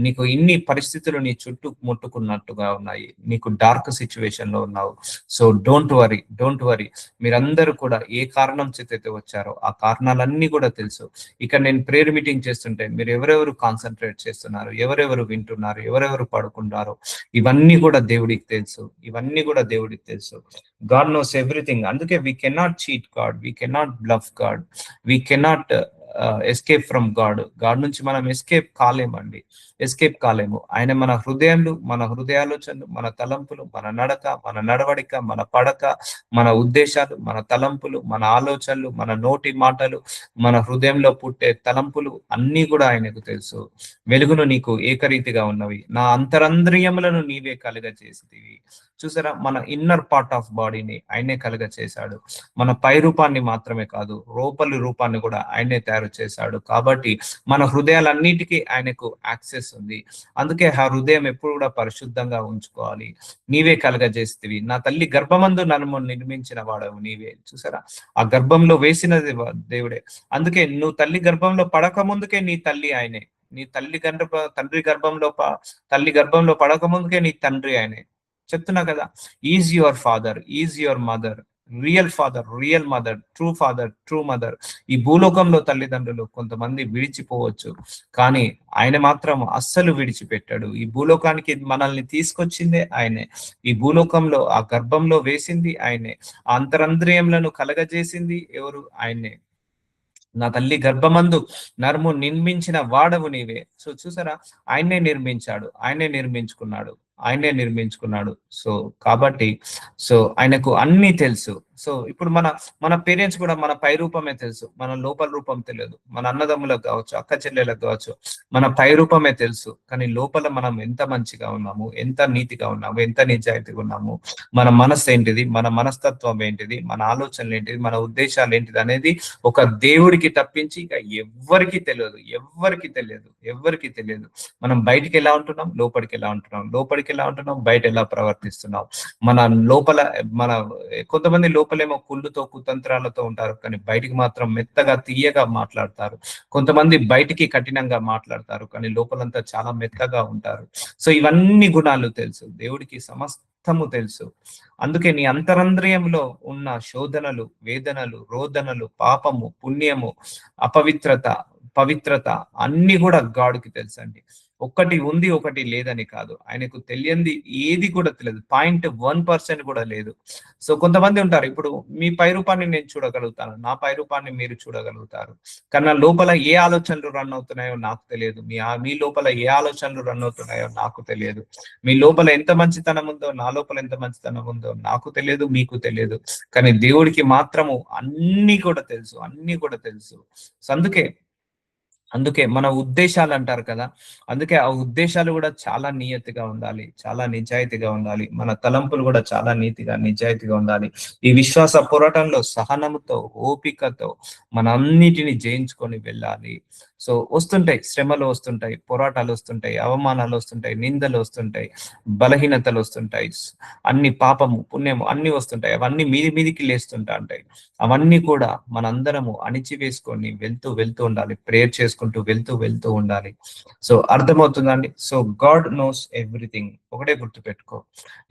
నీకు ఇన్ని పరిస్థితులు నీ చుట్టూ ముట్టుకున్నట్టుగా ఉన్నాయి, నీకు డార్క్ సిచ్యువేషన్ లో ఉన్నావు. So don't worry, don't worry. మీరందరూ కూడా ఏ కారణం చేతైతే వచ్చారో ఆ కారణాలన్నీ కూడా తెలుసు. ఇక నేను ప్రేయర్ మీటింగ్ చేస్తుంటే మీరు ఎవరెవరు కాన్సన్ట్రేట్ చేస్తున్నారు, ఎవరెవరు వింటున్నారు, ఎవరెవరు పడుకున్నారు, ఇవన్నీ కూడా దేవుడికి తెలుసు. ఇవన్నీ కూడా దేవుడికి తెలుసు. God knows everything. అందుకే we cannot cheat God, we cannot bluff God, we cannot escape from God. God నుంచి మనం ఎస్కేప్ కాలేమండి, ఎస్కేప్ కాలేము. ఆయన మన హృదయంలో, మన హృదయాలోచనలు, మన తలంపులు, మన నడక, మన నడవడిక, మన పడక, మన ఉద్దేశాలు, మన తలంపులు, మన ఆలోచనలు, మన నోటి మాటలు, మన హృదయంలో పుట్టే తలంపులు అన్నీ కూడా ఆయనకు తెలుసు. వెలుగును నీకు ఏకరీతిగా ఉన్నవి, నా అంతరంద్రియములను నీవే కలుగ చేసితివి. చూసారా? మన ఇన్నర్ పార్ట్ ఆఫ్ బాడీని ఆయనే కలుగ చేశాడు. మన పై రూపాన్ని మాత్రమే కాదు, లోపలి రూపాన్ని కూడా ఆయనే తయారు చేశాడు. కాబట్టి మన హృదయాలన్నిటికీ ఆయనకు యాక్సెస్ ఉంది. అందుకే ఆ హృదయం ఎప్పుడు కూడా పరిశుద్ధంగా ఉంచుకోవాలి. నీవే కలగజేస్తేవి, నా తల్లి గర్భమందు నన్ను నిర్మించిన వాడవు నీవే. చూసారా? ఆ గర్భంలో వేసినది దేవుడే. అందుకే నువ్వు తల్లి గర్భంలో పడక ముందుకే నీ తల్లి ఆయనే. నీ తల్లి గర్భంలో పడక ముందుకే నీ తండ్రి ఆయనే. చెప్తున్నా కదా, is your father, is your mother, real father, real mother, true father, true mother. ఈ భూలోకంలో తల్లిదండ్రులు కొంతమంది విడిచిపోవచ్చు, కానీ ఆయన మాత్రం అస్సలు విడిచిపెట్టాడు. ఈ భూలోకానికి మనల్ని తీసుకొచ్చిందే ఆయనే, ఈ భూలోకంలో ఆ గర్భంలో వేసింది ఆయనే, ఆ అంతరంద్రియములను కలగజేసింది ఎవరు? ఆయనే. నా తల్లి గర్భమందు నర్ము నిర్మించిన వాడవు నీవే. సో చూసారా? ఆయనే నిర్మించాడు, ఆయనే నిర్మించుకున్నాడు, ఆయనే నిర్మించుకున్నాడు. సో కాబట్టి ఆయనకు అన్ని తెలుసు. సో ఇప్పుడు మన పేరెంట్స్ కూడా మన పై రూపమే తెలుసు, మన లోపల రూపం తెలియదు. మన అన్నదమ్ములకు కావచ్చు, అక్క చెల్లెలకు కావచ్చు, మన పై రూపమే తెలుసు, కానీ లోపల మనం ఎంత మంచిగా ఉన్నాము, ఎంత నీతిగా ఉన్నాము, ఎంత నిజాయితీగా ఉన్నాము, మన మనస్సు ఏంటిది, మన మనస్తత్వం ఏంటిది, మన ఆలోచనలు ఏంటిది, మన ఉద్దేశాలు ఏంటిది అనేది ఒక దేవుడికి తప్పించి ఇక ఎవ్వరికి తెలియదు, ఎవ్వరికి తెలియదు, ఎవ్వరికి తెలియదు. మనం బయటికి ఎలా ఉంటున్నాం, లోపలికి ఎలా ఉంటున్నాం, లోపలికి ఎలా ఉంటున్నాం, బయట ఎలా ప్రవర్తిస్తున్నాం. మన లోపల కొంతమంది లోపలేమో కుళ్ళుతో కుతంత్రాలతో ఉంటారు, కానీ బయటికి మాత్రం మెత్తగా తీయగా మాట్లాడతారు. కొంతమంది బయటికి కఠినంగా మాట్లాడతారు, కానీ లోపలంతా చాలా మెత్తగా ఉంటారు. సో ఇవన్నీ గుణాలు తెలుసు దేవుడికి, సమస్తము తెలుసు. అందుకే నీ అంతరంద్రియంలో ఉన్న శోధనలు, వేదనలు, రోదనలు, పాపము, పుణ్యము, అపవిత్రత, పవిత్రత అన్ని కూడా గాడ్కి తెలుసండి. ఒక్కటి ఉంది ఒకటి లేదని కాదు, ఆయనకు తెలియంది ఏది కూడా తెలియదు, 0.1% కూడా లేదు. సో కొంతమంది ఉంటారు, ఇప్పుడు మీ పై రూపాన్ని నేను చూడగలుగుతాను, నా పై రూపాన్ని మీరు చూడగలుగుతారు, కానీ లోపల ఏ ఆలోచనలు రన్ అవుతున్నాయో నాకు తెలియదు. మీ లోపల ఏ ఆలోచనలు రన్ అవుతున్నాయో నాకు తెలియదు. మీ లోపల ఎంత మంచితనం ఉందో, నా లోపల ఎంత మంచితనం ఉందో నాకు తెలియదు, మీకు తెలియదు. కానీ దేవుడికి మాత్రము అన్ని కూడా తెలుసు, అన్ని కూడా తెలుసు. సో అందుకే అందుకే మన ఉద్దేశాలు అంటారు కదా! అందుకే ఆ ఉద్దేశాలు గూడా చాలా నియతిగా ఉండాలి. చాలా నిజాయితీగా ఉండాలి. మన తలంపులు గూడా చాలా నీతిగా, నిజాయితీగా ఉండాలి. ఈ విశ్వాస పోరాటంలో సహనముతో, ఓపికతో మనన్నిటిని జయించుకొని వెళ్ళాలి. సో, వస్తుంటాయి. శ్రమలు వస్తుంటాయి. పోరాటాలొస్తుంటాయి. అవమానాలొస్తుంటాయి. నిందలొస్తుంటాయి. బలహీనతలొస్తుంటాయి. అన్ని పాపము, పుణ్యము అన్నీ వస్తుంటాయి. అవన్నీ మీది మీదికి లేస్తుంటా ఉంటాయి. అవన్నీ కూడా మనందరము అణిచివేసుకొని వెళ్తూ ఉండాలి. ప్రేయర్ చేసుకుంటూ వెళ్తూ ఉండాలి. సో, అర్థమవుతుందండి? So, God knows everything. ఒకటే గుర్తుపెట్టుకో.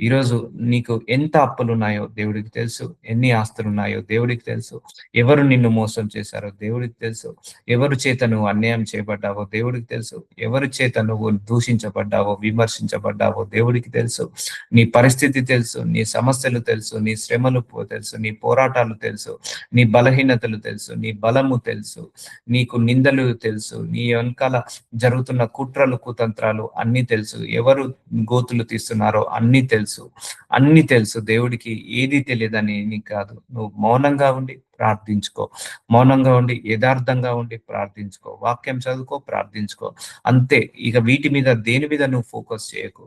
ఈరోజు నీకు ఎంత అప్పులున్నాయో దేవుడికి తెలుసు. ఎన్ని ఆస్తులున్నాయో దేవుడికి తెలుసు. ఎవరు నిన్ను మోసం చేశారో దేవుడికి తెలుసు. ఎవరి చేత నువ్వు అన్యాయం చేయబడ్డావో దేవుడికి తెలుసు. ఎవరి చేత నువ్వు దూషించబడ్డావో, విమర్శించబడ్డావో దేవుడికి తెలుసు. నీ పరిస్థితి తెలుసు. నీ సమస్యలు తెలుసు. నీ శ్రమలు తెలుసు. నీ పోరాటాలు తెలుసు. నీ బలహీనతలు తెలుసు. నీ బలము తెలుసు. నీకు నిందలు తెలుసు. నీ వెనకాల జరుగుతున్న కుట్రలు, కుతంత్రాలు అన్నీ తెలుసు. ఎవరు గోతులు తీస్తున్నారో అన్నీ తెలుసు. అన్నీ తెలుసు. దేవుడికి ఏది తెలియదని నీకు కాదు. నువ్వు మౌనంగా ఉండి ప్రార్థించుకో. మౌనంగా ఉండి, యథార్థంగా ఉండి ప్రార్థించుకో. వాక్యం చదువుకో, ప్రార్థించుకో. అంతే. ఇక వీటి మీద దేని మీద నువ్వు ఫోకస్ చేయకు.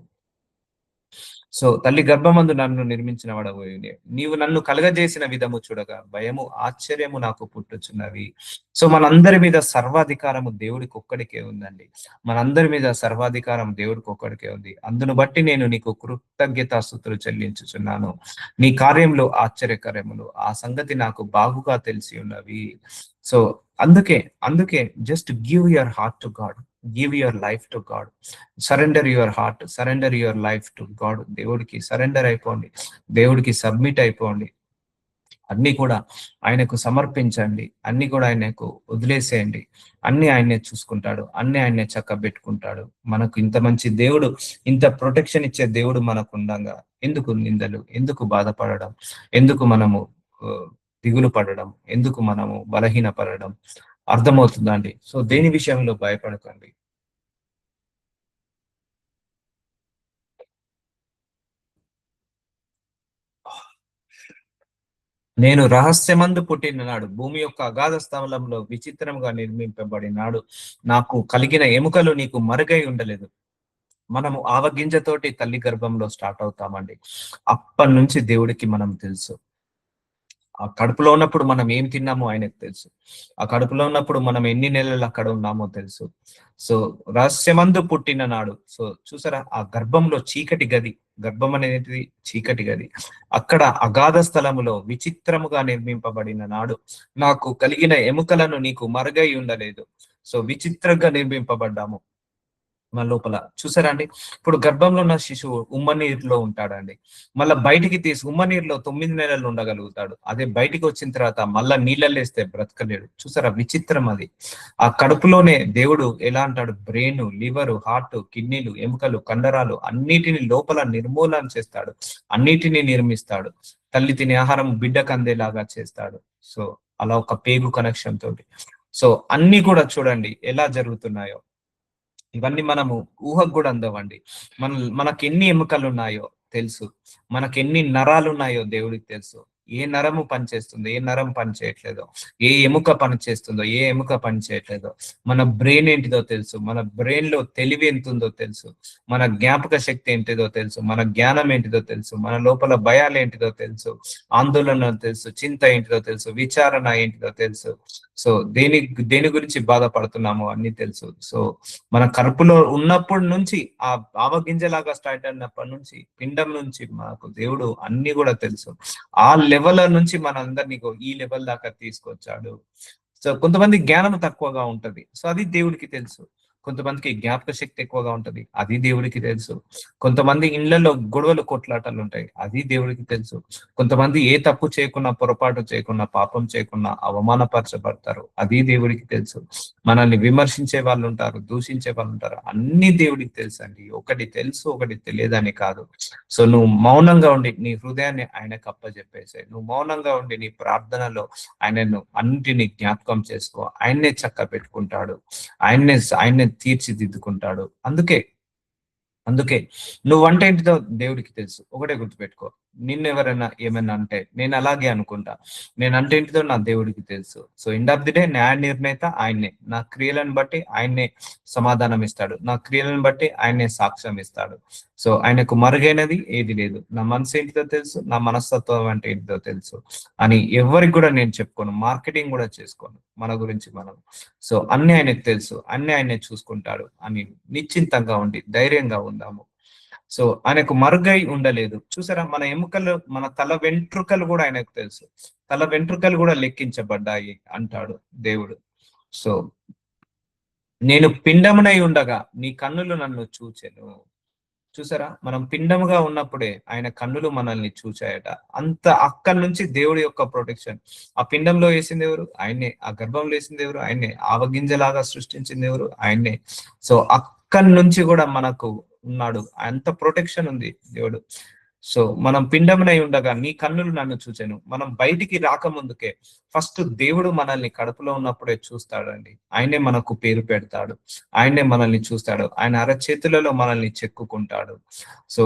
సో, తల్లి గర్భమందు నన్ను నిర్మించిన వాడవు నీవు నన్ను కలగజేసిన విధము చూడగా భయము, ఆశ్చర్యము నాకు పుట్టుచున్నవి. సో, మనందరి మీద సర్వాధికారము దేవుడికొక్కడికే ఉందండి. మనందరి మీద సర్వాధికారం దేవుడికొక్కడికే ఉంది. అందును బట్టి నేను నీకు కృతజ్ఞతాస్తుతులు చెల్లించుచున్నాను. నీ కార్యంలో ఆశ్చర్యకరములు, ఆ సంగతి నాకు బాగుగా తెలిసి ఉన్నవి. సో, అందుకే, అందుకే just give your heart to God. Give your life to God. Surrender your heart, surrender your life to God. దేవుడికి సరెండర్ అయిపోండి. దేవుడికి సబ్మిట్ అయిపోండి. అన్నీ కూడా ఆయనకు సమర్పించండి. అన్నీ కూడా ఆయనకు వదిలేసేయండి. అన్నీ ఆయనే చూసుకుంటాడు. అన్నీ ఆయనే చక్కబెట్టుకుంటాడు. మనకు ఇంత మంచి దేవుడు, ఇంత ప్రొటెక్షన్ ఇచ్చే దేవుడు మనకుండంగా ఎందుకు నిందలు? ఎందుకు బాధపడడం? ఎందుకు మనము దిగులు పడడం? ఎందుకు మనము బలహీనపడడం? అర్థమవుతుందా అండి? సో, దేని విషయంలో భయపడకండి. నేను రహస్యమందు పుట్టిన నాడు, భూమి యొక్క అగాధ స్థలంలో విచిత్రముగా నిర్మింపబడినాడు. నాకు కలిగిన ఎముకలు నీకు మరుగై ఉండలేదు. మనము ఆవగింజతోటి తల్లి గర్భంలో స్టార్ట్ అవుతామండి. అప్పటినుంచి దేవుడికి మనం తెలుసు. ఆ కడుపులో ఉన్నప్పుడు మనం ఏం తిన్నామో ఆయనకు తెలుసు. ఆ కడుపులో ఉన్నప్పుడు మనం ఎన్ని నెలలు అక్కడ ఉన్నామో తెలుసు. సో, రహస్యమందు పుట్టిన నాడు. సో, చూసారా ఆ గర్భంలో చీకటి గది. గర్భం అనేది చీకటి గది. అక్కడ అగాధ స్థలములో విచిత్రముగా నిర్మింపబడిన నాడు నాకు కలిగిన ఎముకలను నీకు మరుగై ఉండలేదు. సో, విచిత్రంగా నిర్మింపబడ్డాము. మన లోపల. చూసారా అండి? ఇప్పుడు గర్భంలో ఉన్న శిశువు ఉమ్మ నీరులో ఉంటాడండి. మళ్ళా బయటికి తీసి ఉమ్మ నీరులో 9 నెలలు ఉండగలుగుతాడు. అదే బయటికొచ్చిన తర్వాత మళ్ళా నీళ్ళల్లేస్తే బ్రతకలేడు. చూసారా విచిత్రం అది. ఆ కడుపులోనే దేవుడు ఎలా అంటాడు బ్రెయిను, లివరు, హార్ట్, కిడ్నీలు, ఎముకలు, కండరాలు అన్నిటిని లోపల నిర్మూలన చేస్తాడు. అన్నిటిని నిర్మిస్తాడు. తల్లి తినే ఆహారం బిడ్డకు అందేలాగా చేస్తాడు. సో, అలా ఒక పేగు కనెక్షన్ తోటి. సో, అన్నీ కూడా చూడండి ఎలా జరుగుతున్నాయో. ఇవన్నీ మనము ఊహకు గూడా అందవండి. మనకెన్ని ఎముకలున్నాయో తెలుసు. మనకెన్ని నరాలున్నాయో దేవుడికి తెలుసు. ఏ నరము పనిచేస్తుందో, ఏ నరం పని చేయట్లేదో, ఏ ఎముక పని చేస్తుందో, ఏ ఎముక పని చేయట్లేదో, మన బ్రెయిన్ ఏంటిదో తెలుసు. మన బ్రెయిన్‌లో తెలివి ఎంతుందో తెలుసు. మన జ్ఞాపక శక్తి ఏంటిదో తెలుసు. మన జ్ఞానం ఏంటిదో తెలుసు. మన లోపల భయాలేంటిదో తెలుసు. ఆందోళన తెలుసు. చింత ఏంటిదో తెలుసు. విచారణ ఏంటిదో తెలుసు. సో, దేని గురించి బాధపడుతున్నామో అన్నీ తెలుసు. సో, మన కడుపులో ఉన్నప్పటి నుంచి ఆ ఆవగింజలాగా స్టార్ట్ అయినప్పటి నుంచి పిండం నుంచి మాకు దేవుడు అన్ని కూడా తెలుసు. ఆ లెవెల్ నుంచి మనందరినీ ఈ లెవెల్ దాకా తీసుకొచ్చాడు. సో, కొంతమంది జ్ఞానం తక్కువగా ఉంటది. సో, అది దేవుడికి తెలుసు. కొంతమందికి జ్ఞాపక శక్తి ఎక్కువగా ఉంటది. అది దేవుడికి తెలుసు. కొంతమంది ఇళ్లలో గొడవలు, కొట్లాటలు ఉంటాయి. అది దేవుడికి తెలుసు. కొంతమంది ఏ తప్పు చేయకున్నా, పొరపాటు చేయకున్నా, పాపం చేయకున్నా అవమానపరచబడతారు. అది దేవుడికి తెలుసు. మనల్ని విమర్శించే వాళ్ళుంటారు, దూషించే వాళ్ళుంటారు. అన్నీ దేవుడికి తెలుసండి. ఒకటి తెలుసు, ఒకటి తెలియదని కాదు. సో, నువ్వు మౌనంగా ఉండి నీ హృదయాన్ని ఆయనకు అప్పజెప్పేసేయి. నువ్వు మౌనంగా ఉండి నీ ప్రార్థనలో ఆయనను అన్నిటిని జ్ఞాపకం చేసుకో. ఆయన్నే చక్కబెట్టుకుంటాడు. ఆయన్నే తీర్చిదిద్దుకుంటాడు. అందుకే నువ్వంటే ఏంటిదో దేవుడికి తెలుసు. ఒకటే గుర్తుపెట్టుకో. నిన్నెవరైనా ఏమైనా అంటే నేను అలాగే అనుకుంటా. నేనంటే ఏంటిదో నా దేవుడికి తెలుసు. So end of the day న్యాయ నిర్ణేత ఆయన్నే. నా క్రియలను బట్టి ఆయన్నే సమాధానం ఇస్తాడు. నా క్రియలను బట్టి ఆయన్నే సాక్ష్యం ఇస్తాడు. సో ఆయనకు మరుగైనది ఏది లేదు. నా మనసు ఏంటిదో తెలుసు. నా మనస్తత్వం అంటే ఏంటిదో తెలుసు అని ఎవరికి కూడా నేను చెప్పుకోను. మార్కెటింగ్ కూడా చేసుకోను మన గురించి మనం. సో అన్ని ఆయనకు తెలుసు. అన్ని ఆయనే చూసుకుంటాడు అని నిశ్చింతంగా ఉండి ధైర్యంగా ఉందాము. సో ఆయనకు మరుగై ఉండలేదు. చూసారా, మన ఎముకలు, మన తల వెంట్రుకలు కూడా ఆయనకు తెలుసు. తల వెంట్రుకలు కూడా లెక్కించబడ్డాయి అంటాడు దేవుడు. సో నేను పిండమునై ఉండగా నీ కన్నులు నన్ను చూచెను. చూసారా, మనం పిండముగా ఉన్నప్పుడే ఆయన కన్నులు మనల్ని చూచాయట. అంత అక్కడి నుంచి దేవుడి యొక్క ప్రొటెక్షన్. ఆ పిండంలో వేసింది ఎవరు? ఆయన్నే. ఆ గర్భంలో వేసింది ఎవరు? ఆయన్నే. ఆవగింజలాగా సృష్టించింది ఎవరు? ఆయన్నే. సో అక్కడి నుంచి కూడా మనకు ఉన్నాడు. అంత ప్రొటెక్షన్ ఉంది దేవుడు. సో మనం పిండమునై ఉండగా నీ కన్నులు నన్ను చూచెను. మనం బయటికి రాకముందుకే ఫస్ట్ దేవుడు మనల్ని కడుపులో ఉన్నప్పుడే చూస్తాడండి. ఆయనే మనకు పేరు పెడతాడు. ఆయనే మనల్ని చూస్తాడు. ఆయన అరచేతులలో మనల్ని చెక్కుకుంటాడు. సో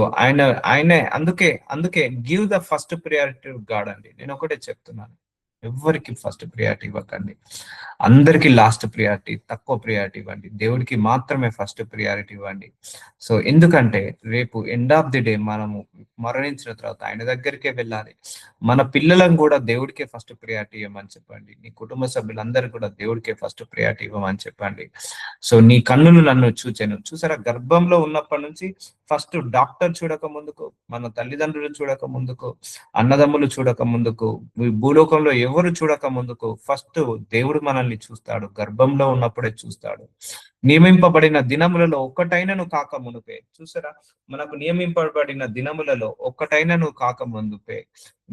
ఆయనే అందుకే అందుకే give the first priority God అండి. నేను ఒకటే చెప్తున్నాను, ఎవ్వరికి ఫస్ట్ ప్రియారిటీ ఇవ్వకండి. అందరికి లాస్ట్ ప్రియారిటీ, తక్కువ ప్రియారిటీ ఇవ్వండి. దేవుడికి మాత్రమే ఫస్ట్ ప్రియారిటీ ఇవ్వండి. సో ఎందుకంటే రేపు ఎండ్ ఆఫ్ ది డే మనము మరణించిన తర్వాత ఆయన దగ్గరికే వెళ్ళాలి. మన పిల్లలను కూడా దేవుడికే ఫస్ట్ ప్రియారిటీ ఇవ్వమని చెప్పండి. నీ కుటుంబ సభ్యులందరూ కూడా దేవుడికే ఫస్ట్ ప్రియారిటీ ఇవ్వమని చెప్పండి. సో నీ కన్నులు నన్ను చూచెను. చూసారా, గర్భంలో ఉన్నప్పటి నుంచి ఫస్ట్ డాక్టర్ చూడక ముందుకు, మన తల్లిదండ్రులు చూడక ముందుకు, అన్నదమ్ములు చూడక ముందుకు, భూలోకంలో ఎవరు చూడక ముందుకు ఫస్ట్ దేవుడు మనల్ని చూస్తాడు. గర్భంలో ఉన్నప్పుడే చూస్తాడు. నియమింపబడిన దినములలో ఒక్కటైనను కాక మునుపే. చూసారా, మనకు నియమింపబడిన దినములలో ఒక్కటైనను కాక ముందుపే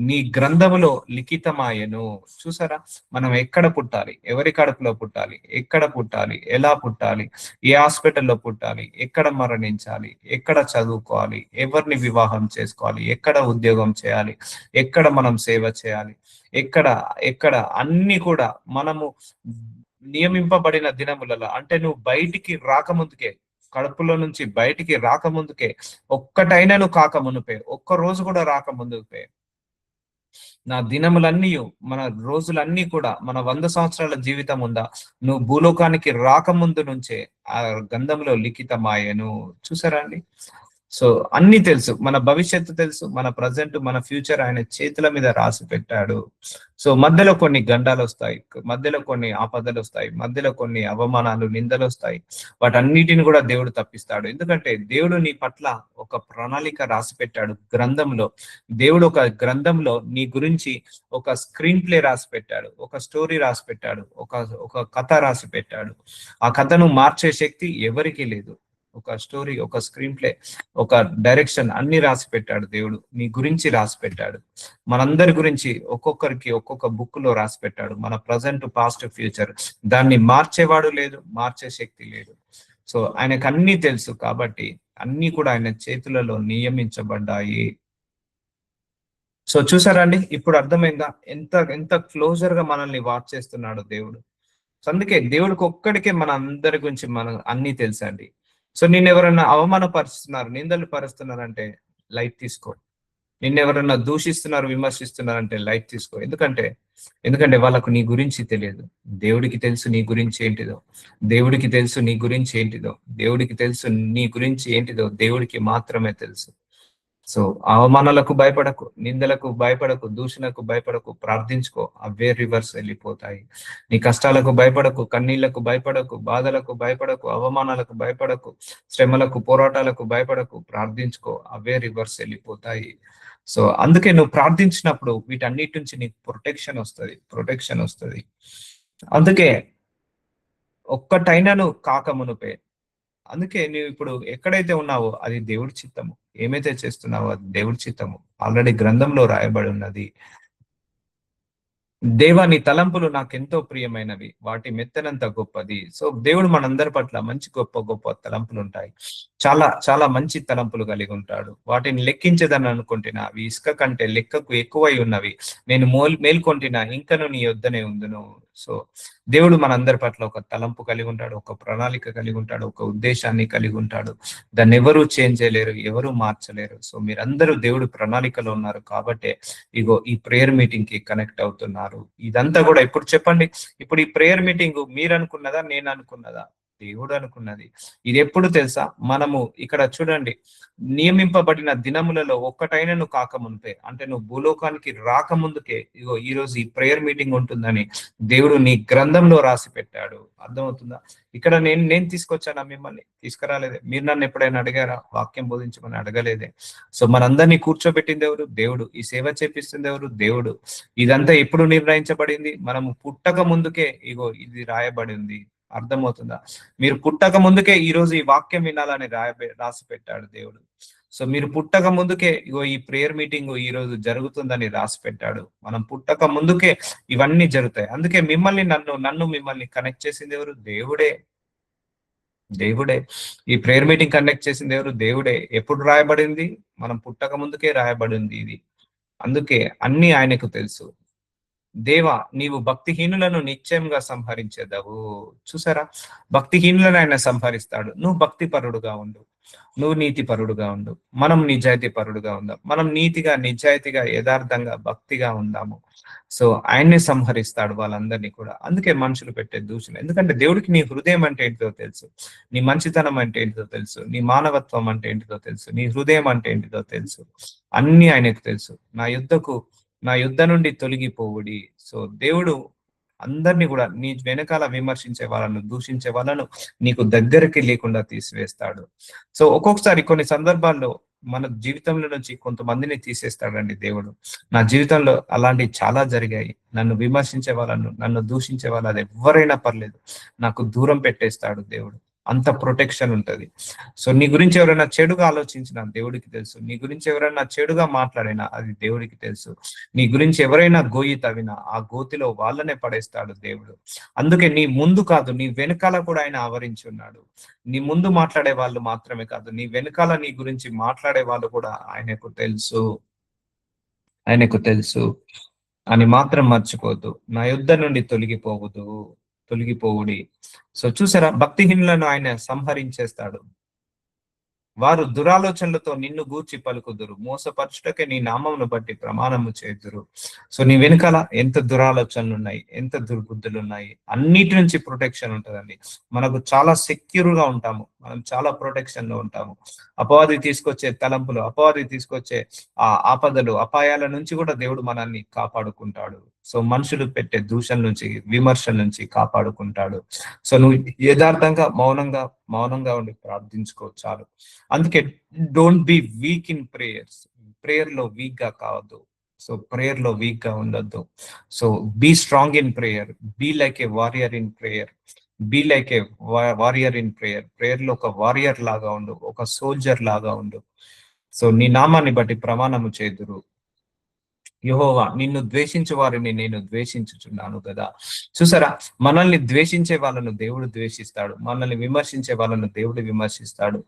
నీ గ్రంథములో లిఖితమాయను. చూసారా, మనం ఎక్కడ పుట్టాలి, ఎవరి కడుపులో పుట్టాలి, ఎక్కడ పుట్టాలి, ఎలా పుట్టాలి, ఏ హాస్పిటల్లో పుట్టాలి, ఎక్కడ మరణించాలి, ఎక్కడ చదువుకోవాలి, ఎవరిని వివాహం చేసుకోవాలి, ఎక్కడ ఉద్యోగం చేయాలి, ఎక్కడ మనం సేవ చేయాలి, ఎక్కడ ఎక్కడ అన్ని కూడా మనము నియమింపబడిన దినములలో, అంటే నువ్వు బయటికి రాకముందుకే, కడుపులో నుంచి బయటికి రాకముందుకే, ఒక్కటైనను కాక మునుపే, ఒక్క రోజు కూడా రాకముందుకే నా దినములన్నీ, మన రోజులన్నీ కూడా, మన 100 సంవత్సరాల జీవితం ఉందా, నువ్వు భూలోకానికి రాకముందు నుంచే ఆ గంధంలో లిఖితమాయను. చూసారా అండి? సో అన్ని తెలుసు, మన భవిష్యత్తు తెలుసు, మన ప్రజెంట్, మన ఫ్యూచర్ ఆయన చేతుల మీద రాసి పెట్టాడు. సో మధ్యలో కొన్ని గండాలు వస్తాయి, మధ్యలో కొన్ని ఆపదలు వస్తాయి, మధ్యలో కొన్ని అవమానాలు, నిందలు వస్తాయి. వాటన్నిటిని కూడా దేవుడు తప్పిస్తాడు. ఎందుకంటే దేవుడు నీ పట్ల ఒక ప్రణాళిక రాసి పెట్టాడు గ్రంథంలో. దేవుడు ఒక గ్రంథంలో నీ గురించి ఒక స్క్రీన్ ప్లే రాసి పెట్టాడు, ఒక స్టోరీ రాసి పెట్టాడు, ఒక ఒక కథ రాసి పెట్టాడు. ఆ కథను మార్చే శక్తి ఎవరికీ లేదు. ఒక స్టోరీ, ఒక స్క్రీన్ ప్లే, ఒక డైరెక్షన్ అన్ని రాసి పెట్టాడు దేవుడు. నీ గురించి రాసి పెట్టాడు. మనందరి గురించి ఒక్కొక్కరికి ఒక్కొక్క బుక్ లో రాసి పెట్టాడు. మన ప్రజెంట్, పాస్ట్, ఫ్యూచర్. దాన్ని మార్చేవాడు లేదు, మార్చే శక్తి లేదు. సో ఆయనకు అన్ని తెలుసు కాబట్టి అన్ని కూడా ఆయన చేతులలో నియమించబడ్డాయి. సో చూసారా అండి, ఇప్పుడు అర్థమైందా ఎంత ఎంత క్లోజర్ గా మనల్ని వాచ్ చేస్తున్నాడు దేవుడు. సో అందుకే దేవుడికి ఒక్కడికే మన అందరి గురించి మనం అన్ని తెలుసండి. సో నిన్ను ఎవరైనా అవమానపరుస్తున్నారు, నిందలు పరుస్తున్నారంటే లైట్ తీసుకో. నిన్ను ఎవరైనా దూషిస్తున్నారు, విమర్శిస్తున్నారంటే లైట్ తీసుకో. ఎందుకంటే ఎందుకంటే వాళ్ళకు నీ గురించి తెలియదు. దేవుడికి తెలుసు నీ గురించి ఏంటిదో. దేవుడికి తెలుసు నీ గురించి ఏంటిదో. దేవుడికి తెలుసు నీ గురించి ఏంటిదో దేవుడికి మాత్రమే తెలుసు. సో అవమానాలకు భయపడకు, నిందలకు భయపడకు, దూషణకు భయపడకు, ప్రార్థించుకో, అవే రివర్స్ వెళ్ళిపోతాయి. నీ కష్టాలకు భయపడకు, కన్నీళ్లకు భయపడకు, బాధలకు భయపడకు, అవమానాలకు భయపడకు, శ్రమలకు, పోరాటాలకు భయపడకు, ప్రార్థించుకో, అవే రివర్స్ వెళ్ళిపోతాయి. సో అందుకే నువ్వు ప్రార్థించినప్పుడు వీటన్నిటి నుంచి నీకు ప్రొటెక్షన్ వస్తుంది. అందుకే ఒక్కటైనను కాక మునుపే, అందుకే నువ్వు ఇప్పుడు ఎక్కడైతే ఉన్నావో అది దేవుడి చిత్తము. ఏమైతే చేస్తున్నావో అది దేవుడి చిత్తము. ఆల్రెడీ గ్రంథంలో రాయబడి ఉన్నది. దేవా నీ తలంపులు నాకెంతో ప్రియమైనవి, వాటి మెత్తనంత గొప్పది. సో దేవుడు మనందరి పట్ల మంచి గొప్ప గొప్ప తలంపులు ఉంటాయి. చాలా చాలా మంచి తలంపులు కలిగి ఉంటాడు. వాటిని లెక్కించదని అనుకుంటున్నా, అవి ఇసుక కంటే లెక్కకు ఎక్కువై ఉన్నవి. నేను మేల్కొంటినా ఇంకను నీ యొద్దనే ఉందును. సో దేవుడు మనందరి పట్ల ఒక తలంపు కలిగి ఉంటాడు, ఒక ప్రణాళిక కలిగి ఉంటాడు, ఒక ఉద్దేశాన్ని కలిగి ఉంటాడు. దాన్ని ఎవరు చేంజ్ చేయలేరు, ఎవరు మార్చలేరు. సో మీరందరూ దేవుడు ప్రణాళికలో ఉన్నారు కాబట్టే ఇగో ఈ ప్రేయర్ మీటింగ్ కి కనెక్ట్ అవుతున్నారు. ఇదంతా కూడా ఇప్పుడు చెప్పండి, ఇప్పుడు ఈ ప్రేయర్ మీటింగ్ మీరు అనుకున్నదా, నేను అనుకున్నదా? దేవుడు అనుకున్నది. ఇది ఎప్పుడు తెలుసా? మనము ఇక్కడ చూడండి, నియమింపబడిన దినములలో ఒక్కటైనను కాకముందే, అంటే నువ్వు భూలోకానికి రాకముందుకే ఇగో ఈ రోజు ఈ ప్రేయర్ మీటింగ్ ఉంటుందని దేవుడు నీ గ్రంథంలో రాసి పెట్టాడు. అర్థమవుతుందా? ఇక్కడ నేను తీసుకొచ్చానా మిమ్మల్ని? తీసుకురాలేదే. మీరు నన్ను ఎప్పుడైనా అడిగారా? వాక్యం బోధించమని అడగలేదే. సో మనందరినీ కూర్చోబెట్టింది ఎవరు? దేవుడు. ఈ సేవ చేపిస్తుంది ఎవరు? దేవుడు. ఇదంతా ఎప్పుడు నిర్ణయించబడింది? మనము పుట్టక ముందుకే ఇగో ఇది రాయబడి ఉంది. అర్థమవుతుందా? మీరు పుట్టక ముందుకే ఈ రోజు ఈ వాక్యం వినాలని రాసి పెట్టాడు దేవుడు. సో మీరు పుట్టక ముందుకే ఇగో ఈ ప్రేయర్ మీటింగ్ ఈ రోజు జరుగుతుందని రాసి పెట్టాడు. మనం పుట్టక ముందుకే ఇవన్నీ జరుగుతాయి. అందుకే మిమ్మల్ని నన్ను మిమ్మల్ని కనెక్ట్ చేసింది ఎవరు? దేవుడే. దేవుడే. ఈ ప్రేయర్ మీటింగ్ కండక్ట్ చేసింది ఎవరు? దేవుడే. ఎప్పుడు రాయబడింది? మనం పుట్టక ముందుకే రాయబడింది ఇది. అందుకే అన్ని ఆయనకు తెలుసు. దేవా, నీవు భక్తిహీనులను నిశ్చయంగా సంహరించేదవు. చూసారా? భక్తిహీనులను ఆయన సంహరిస్తాడు. నువ్వు భక్తి పరుడుగా ఉండు, నువ్వు నీతి పరుడుగా ఉండు, మనం నిజాయితీ పరుడుగా ఉందాం. మనం నీతిగా, నిజాయితీగా, యథార్థంగా, భక్తిగా ఉందాము. సో ఆయన్ని సంహరిస్తాడు వాళ్ళందరినీ కూడా. అందుకే మనుషులు పెట్టే దూషణ. ఎందుకంటే దేవుడికి నీ హృదయం అంటే ఏంటిదో తెలుసు, నీ మంచితనం అంటే ఏంటిదో తెలుసు, నీ మానవత్వం అంటే ఏంటిదో తెలుసు, నీ హృదయం అంటే ఏంటిదో తెలుసు. అన్ని ఆయనకు తెలుసు. నా యుద్ధ నుండి తొలగిపోవుడి. సో దేవుడు అందరినీ కూడా నీ వెనకాల విమర్శించే వాళ్ళను, దూషించే వాళ్ళను నీకు దగ్గరికి లేకుండా తీసివేస్తాడు. సో ఒక్కొక్కసారి కొన్ని సందర్భాల్లో మన జీవితంలో నుంచి కొంతమందిని తీసేస్తాడండి దేవుడు. నా జీవితంలో అలాంటివి చాలా జరిగాయి. నన్ను విమర్శించే వాళ్ళను, నన్ను దూషించే వాళ్ళు, అది ఎవరైనా పర్లేదు, నాకు దూరం పెట్టేస్తాడు దేవుడు. అంత ప్రొటెక్షన్ ఉంటది. సో నీ గురించి ఎవరైనా చెడుగా ఆలోచించినా దేవుడికి తెలుసు. నీ గురించి ఎవరైనా చెడుగా మాట్లాడినా అది దేవుడికి తెలుసు. నీ గురించి ఎవరైనా గోయి తవ్వినా ఆ గోతిలో వాళ్ళనే పడేస్తాడు దేవుడు. అందుకే నీ ముందు కాదు, నీ వెనకాల కూడా ఆయన ఆవరించి ఉన్నాడు. నీ ముందు మాట్లాడే వాళ్ళు మాత్రమే కాదు, నీ వెనకాల నీ గురించి మాట్లాడే వాళ్ళు కూడా ఆయనకు తెలుసు. ఆయనకు తెలుసు అని మాత్రం మర్చిపోద్దు. నా యుద్ధ నుండి తొలగిపోవుడి. సో చూసారా, భక్తిహీనులను ఆయన సంహరించేస్తాడు. వారు దురాలోచనలతో నిన్ను గూర్చి పలుకుదురు, మోసపరచుటకే నీ నామమును బట్టి ప్రమాణము చేదురు. సో నీ వెనకాల ఎంత దురాలోచనలు ఉన్నాయి, ఎంత దుర్బుద్ధులు ఉన్నాయి, అన్నిటి నుంచి ప్రొటెక్షన్ ఉంటుందండి. మనకు చాలా సెక్యూర్ గా ఉంటాము, మనం చాలా ప్రొటెక్షన్ లో ఉంటాము. అపవాది తీసుకొచ్చే తలంపులు, అపవాది తీసుకొచ్చే ఆపదలు, అపాయాల నుంచి కూడా దేవుడు మనల్ని కాపాడుకుంటాడు. సో మనుషులు పెట్టే దూషణ నుంచి, విమర్శల నుంచి కాపాడుకుంటాడు. సో నువ్వు యథార్థంగా మౌనంగా ఉండి ప్రార్థించుకో చాలు. అందుకే don't be weak in prayers. Prayer లో వీక్ గా కావద్దు. సో ప్రేయర్ లో వీక్ గా ఉండొద్దు. So be strong in prayer, be like a warrior in prayer, be like a warrior in prayer. Prayer లో ఒక వారియర్ లాగా ఉండు, ఒక సోల్జర్ లాగా ఉండు. సో నీ నామాన్ని బట్టి ప్రమాణము చేదురు. యెహోవా, నిన్ను ద్వేషించే వారిని నేను ద్వేషించుచున్నాను కదా. చూసారా, మనల్ని ద్వేషించే వాళ్ళను దేవుడు ద్వేషిస్తాడు, మనల్ని విమర్శించే వాళ్ళను దేవుడు విమర్శిస్తాడు.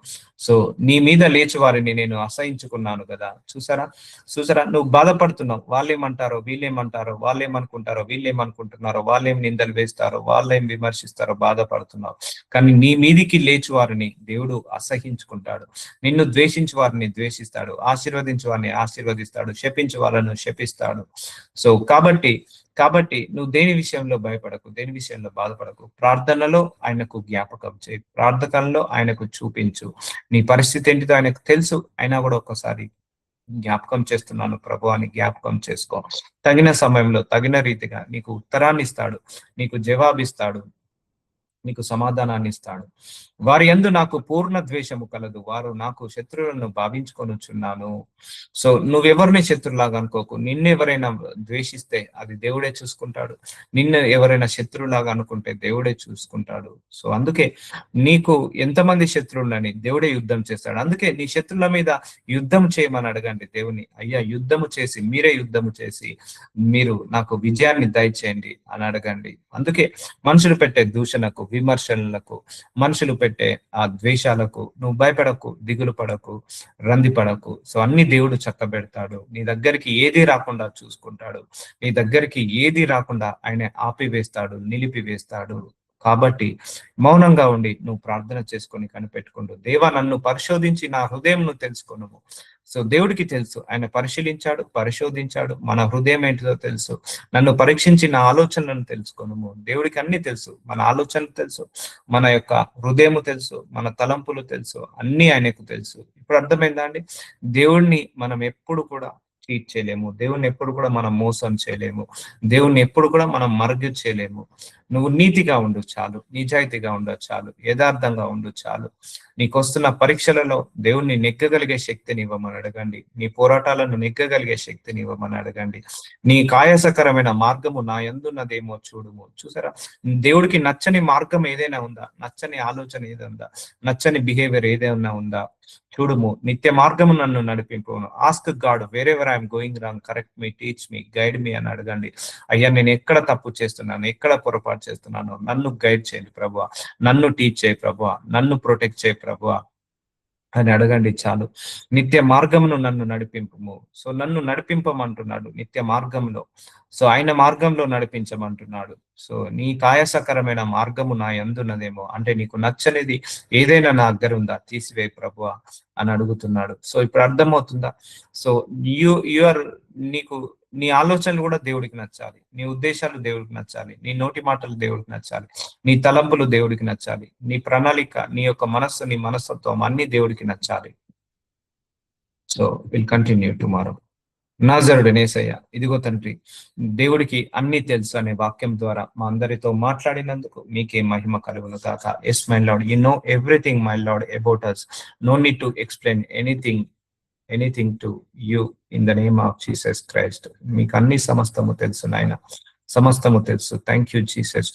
సో నీ మీద లేచి వారిని నేను అసహించుకున్నాను కదా. చూసారా, నువ్వు బాధపడుతున్నావు. వాళ్ళేమంటారో, వీళ్ళేమంటారో, వాళ్ళేమనుకుంటారో, వీళ్ళేమనుకుంటున్నారో, వాళ్ళేం నిందలు వేస్తారో, వాళ్ళేం విమర్శిస్తారో బాధపడుతున్నావు. కానీ నీ మీదికి లేచి వారిని దేవుడు అసహించుకుంటాడు. నిన్ను ద్వేషించే వారిని ద్వేషిస్తాడు, ఆశీర్వదించే వారిని ఆశీర్వదిస్తాడు, శపించే వాళ్ళను శపిస్తాడు. సో కాబట్టి నువ్వు దేని విషయంలో భయపడకు, దేని విషయంలో బాధపడకు. ప్రార్థనలో ఆయనకు జ్ఞాపకం చేయి, ప్రార్థనలో ఆయనకు చూపించు. నీ పరిస్థితి ఏంటిదో ఆయనకు తెలుసు, అయినా కూడా ఒక్కసారి జ్ఞాపకం చేస్తున్నాను ప్రభు అని జ్ఞాపకం చేసుకో. తగిన సమయంలో తగిన రీతిగా నీకు ఉత్తరాన్ని ఇస్తాడు, నీకు జవాబిస్తాడు, నీకు సమాధానాన్ని ఇస్తాడు. వారి యందు నాకు పూర్ణ ద్వేషము కలదు, వారు నాకు శత్రువులను భావించుకొనుచున్నాను. సో నువ్వెవరిని శత్రులాగా అనుకోకు. నిన్ను ఎవరైనా ద్వేషిస్తే అది దేవుడే చూసుకుంటాడు, నిన్ను ఎవరైనా శత్రులాగా అనుకుంటే దేవుడే చూసుకుంటాడు. సో అందుకే నీకు ఎంతమంది శత్రువులని దేవుడే యుద్ధం చేస్తాడు. అందుకే నీ శత్రువుల మీద యుద్ధం చేయమని అడగండి దేవుని. అయ్యా, మీరే యుద్ధము చేసి మీరు నాకు విజయాన్ని దయచేయండి అని అడగండి. అందుకే మనుషులు పెట్టే దూషణకు, విమర్శలకు, మనుషులు పెట్టే ఆ ద్వేషాలకు నువ్వు భయపడకు, దిగులు పడకు, రంది పడకు. సో అన్ని దేవుడు చక్కబెడతాడు. నీ దగ్గరికి ఏది రాకుండా చూసుకుంటాడు. నీ దగ్గరికి ఏది రాకుండా ఆయన ఆపివేస్తాడు, నిలిపివేస్తాడు. కాబట్టి మౌనంగా ఉండి నువ్వు ప్రార్థన చేసుకొని కనిపెట్టుకుంటూ, దేవా నన్ను పరిశోధించి నా హృదయం నువ్వు తెలుసుకొనుము. సో దేవుడికి తెలుసు, ఆయన పరిశీలించాడు, పరిశోధించాడు, మన హృదయం ఏంటిదో తెలుసు. నన్ను పరీక్షించి నా ఆలోచనలను తెలుసుకొనుము. దేవుడికి అన్ని తెలుసు, మన ఆలోచనలు తెలుసు, మన యొక్క హృదయము తెలుసు, మన తలంపులు తెలుసు, అన్ని ఆయనకు తెలుసు. ఇప్పుడు అర్థమైందా అండి? దేవుణ్ణి మనం ఎప్పుడు కూడా చీట్ చేయలేము. దేవుణ్ణి ఎప్పుడు కూడా మనం మోసం చేయలేము. దేవుణ్ణి ఎప్పుడు కూడా మనం మరుగు చేయలేము. నువ్వు నీతిగా ఉండు చాలు, నిజాయితీగా ఉండు చాలు, యథార్థంగా ఉండు చాలు. నీకు వస్తున్న పరీక్షలలో దేవుణ్ణి నెగ్గగలిగే శక్తిని ఇవ్వమని అడగండి. నీ పోరాటాలను నెగ్గగలిగే శక్తిని ఇవ్వమని అడగండి. నీ కాయసకరమైన మార్గము నా యందున్నదేమో చూడుము. చూసారా, దేవుడికి నచ్చని మార్గం ఏదైనా ఉందా? నచ్చని ఆలోచన ఏదైనా ఉందా? నచ్చని బిహేవియర్ ఏదైనా ఉందా? చూడుము, నిత్య మార్గము నన్ను నడిపింపును. Ask God where ever I'm going wrong, correct me, teach me, guide me అని అడగండి. అయ్యా నేను ఎక్కడ తప్పు చేస్తున్నాను, ఎక్కడ పొరపాటు చేస్తున్నాను, నన్ను గైడ్ చేయండి ప్రభువా, నన్ను టీచ్ చేయి ప్రభువా, నన్ను ప్రొటెక్ట్ చేయి ప్రభువా అని అడగండి చాలు. నిత్య మార్గమును నన్ను నడిపింపుము. సో నన్ను నడిపింపమంటున్నాడు నిత్య మార్గంలో. సో ఆయన మార్గంలో నడిపించమంటున్నాడు. సో నీ కాయసకరమైన మార్గము నా యందున్నదేమో, అంటే నీకు నచ్చనిది ఏదైనా నా దగ్గర ఉందా, తీసివేయి ప్రభువా అని అడుగుతున్నాడు. సో ఇప్పుడు అర్థమవుతుందా? సో యు ఆర్ నీకు నీ ఆలోచనలు కూడా దేవుడికి నచ్చాలి, నీ ఉద్దేశాలు దేవుడికి నచ్చాలి, నీ నోటి మాటలు దేవుడికి నచ్చాలి, నీ తలంపులు దేవుడికి నచ్చాలి, నీ ప్రణాళిక, నీ యొక్క మనస్సు, నీ మనస్తత్వం అన్ని దేవుడికి నచ్చాలి. So will continue tomorrow. నాజరుడు యేసయ్య, ఇదిగో తండ్రి, దేవుడికి అన్ని తెలుసు అనే వాక్యం ద్వారా మా అందరితో మాట్లాడినందుకు మీకే మహిమ కలుగును గాక. Yes my Lord, you know everything my Lord about us. No need to explain anything to you in the name of Jesus Christ. మీకు అన్ని సమస్తము తెలుసు నాయన, సమస్తము తెలుసు. Thank you Jesus.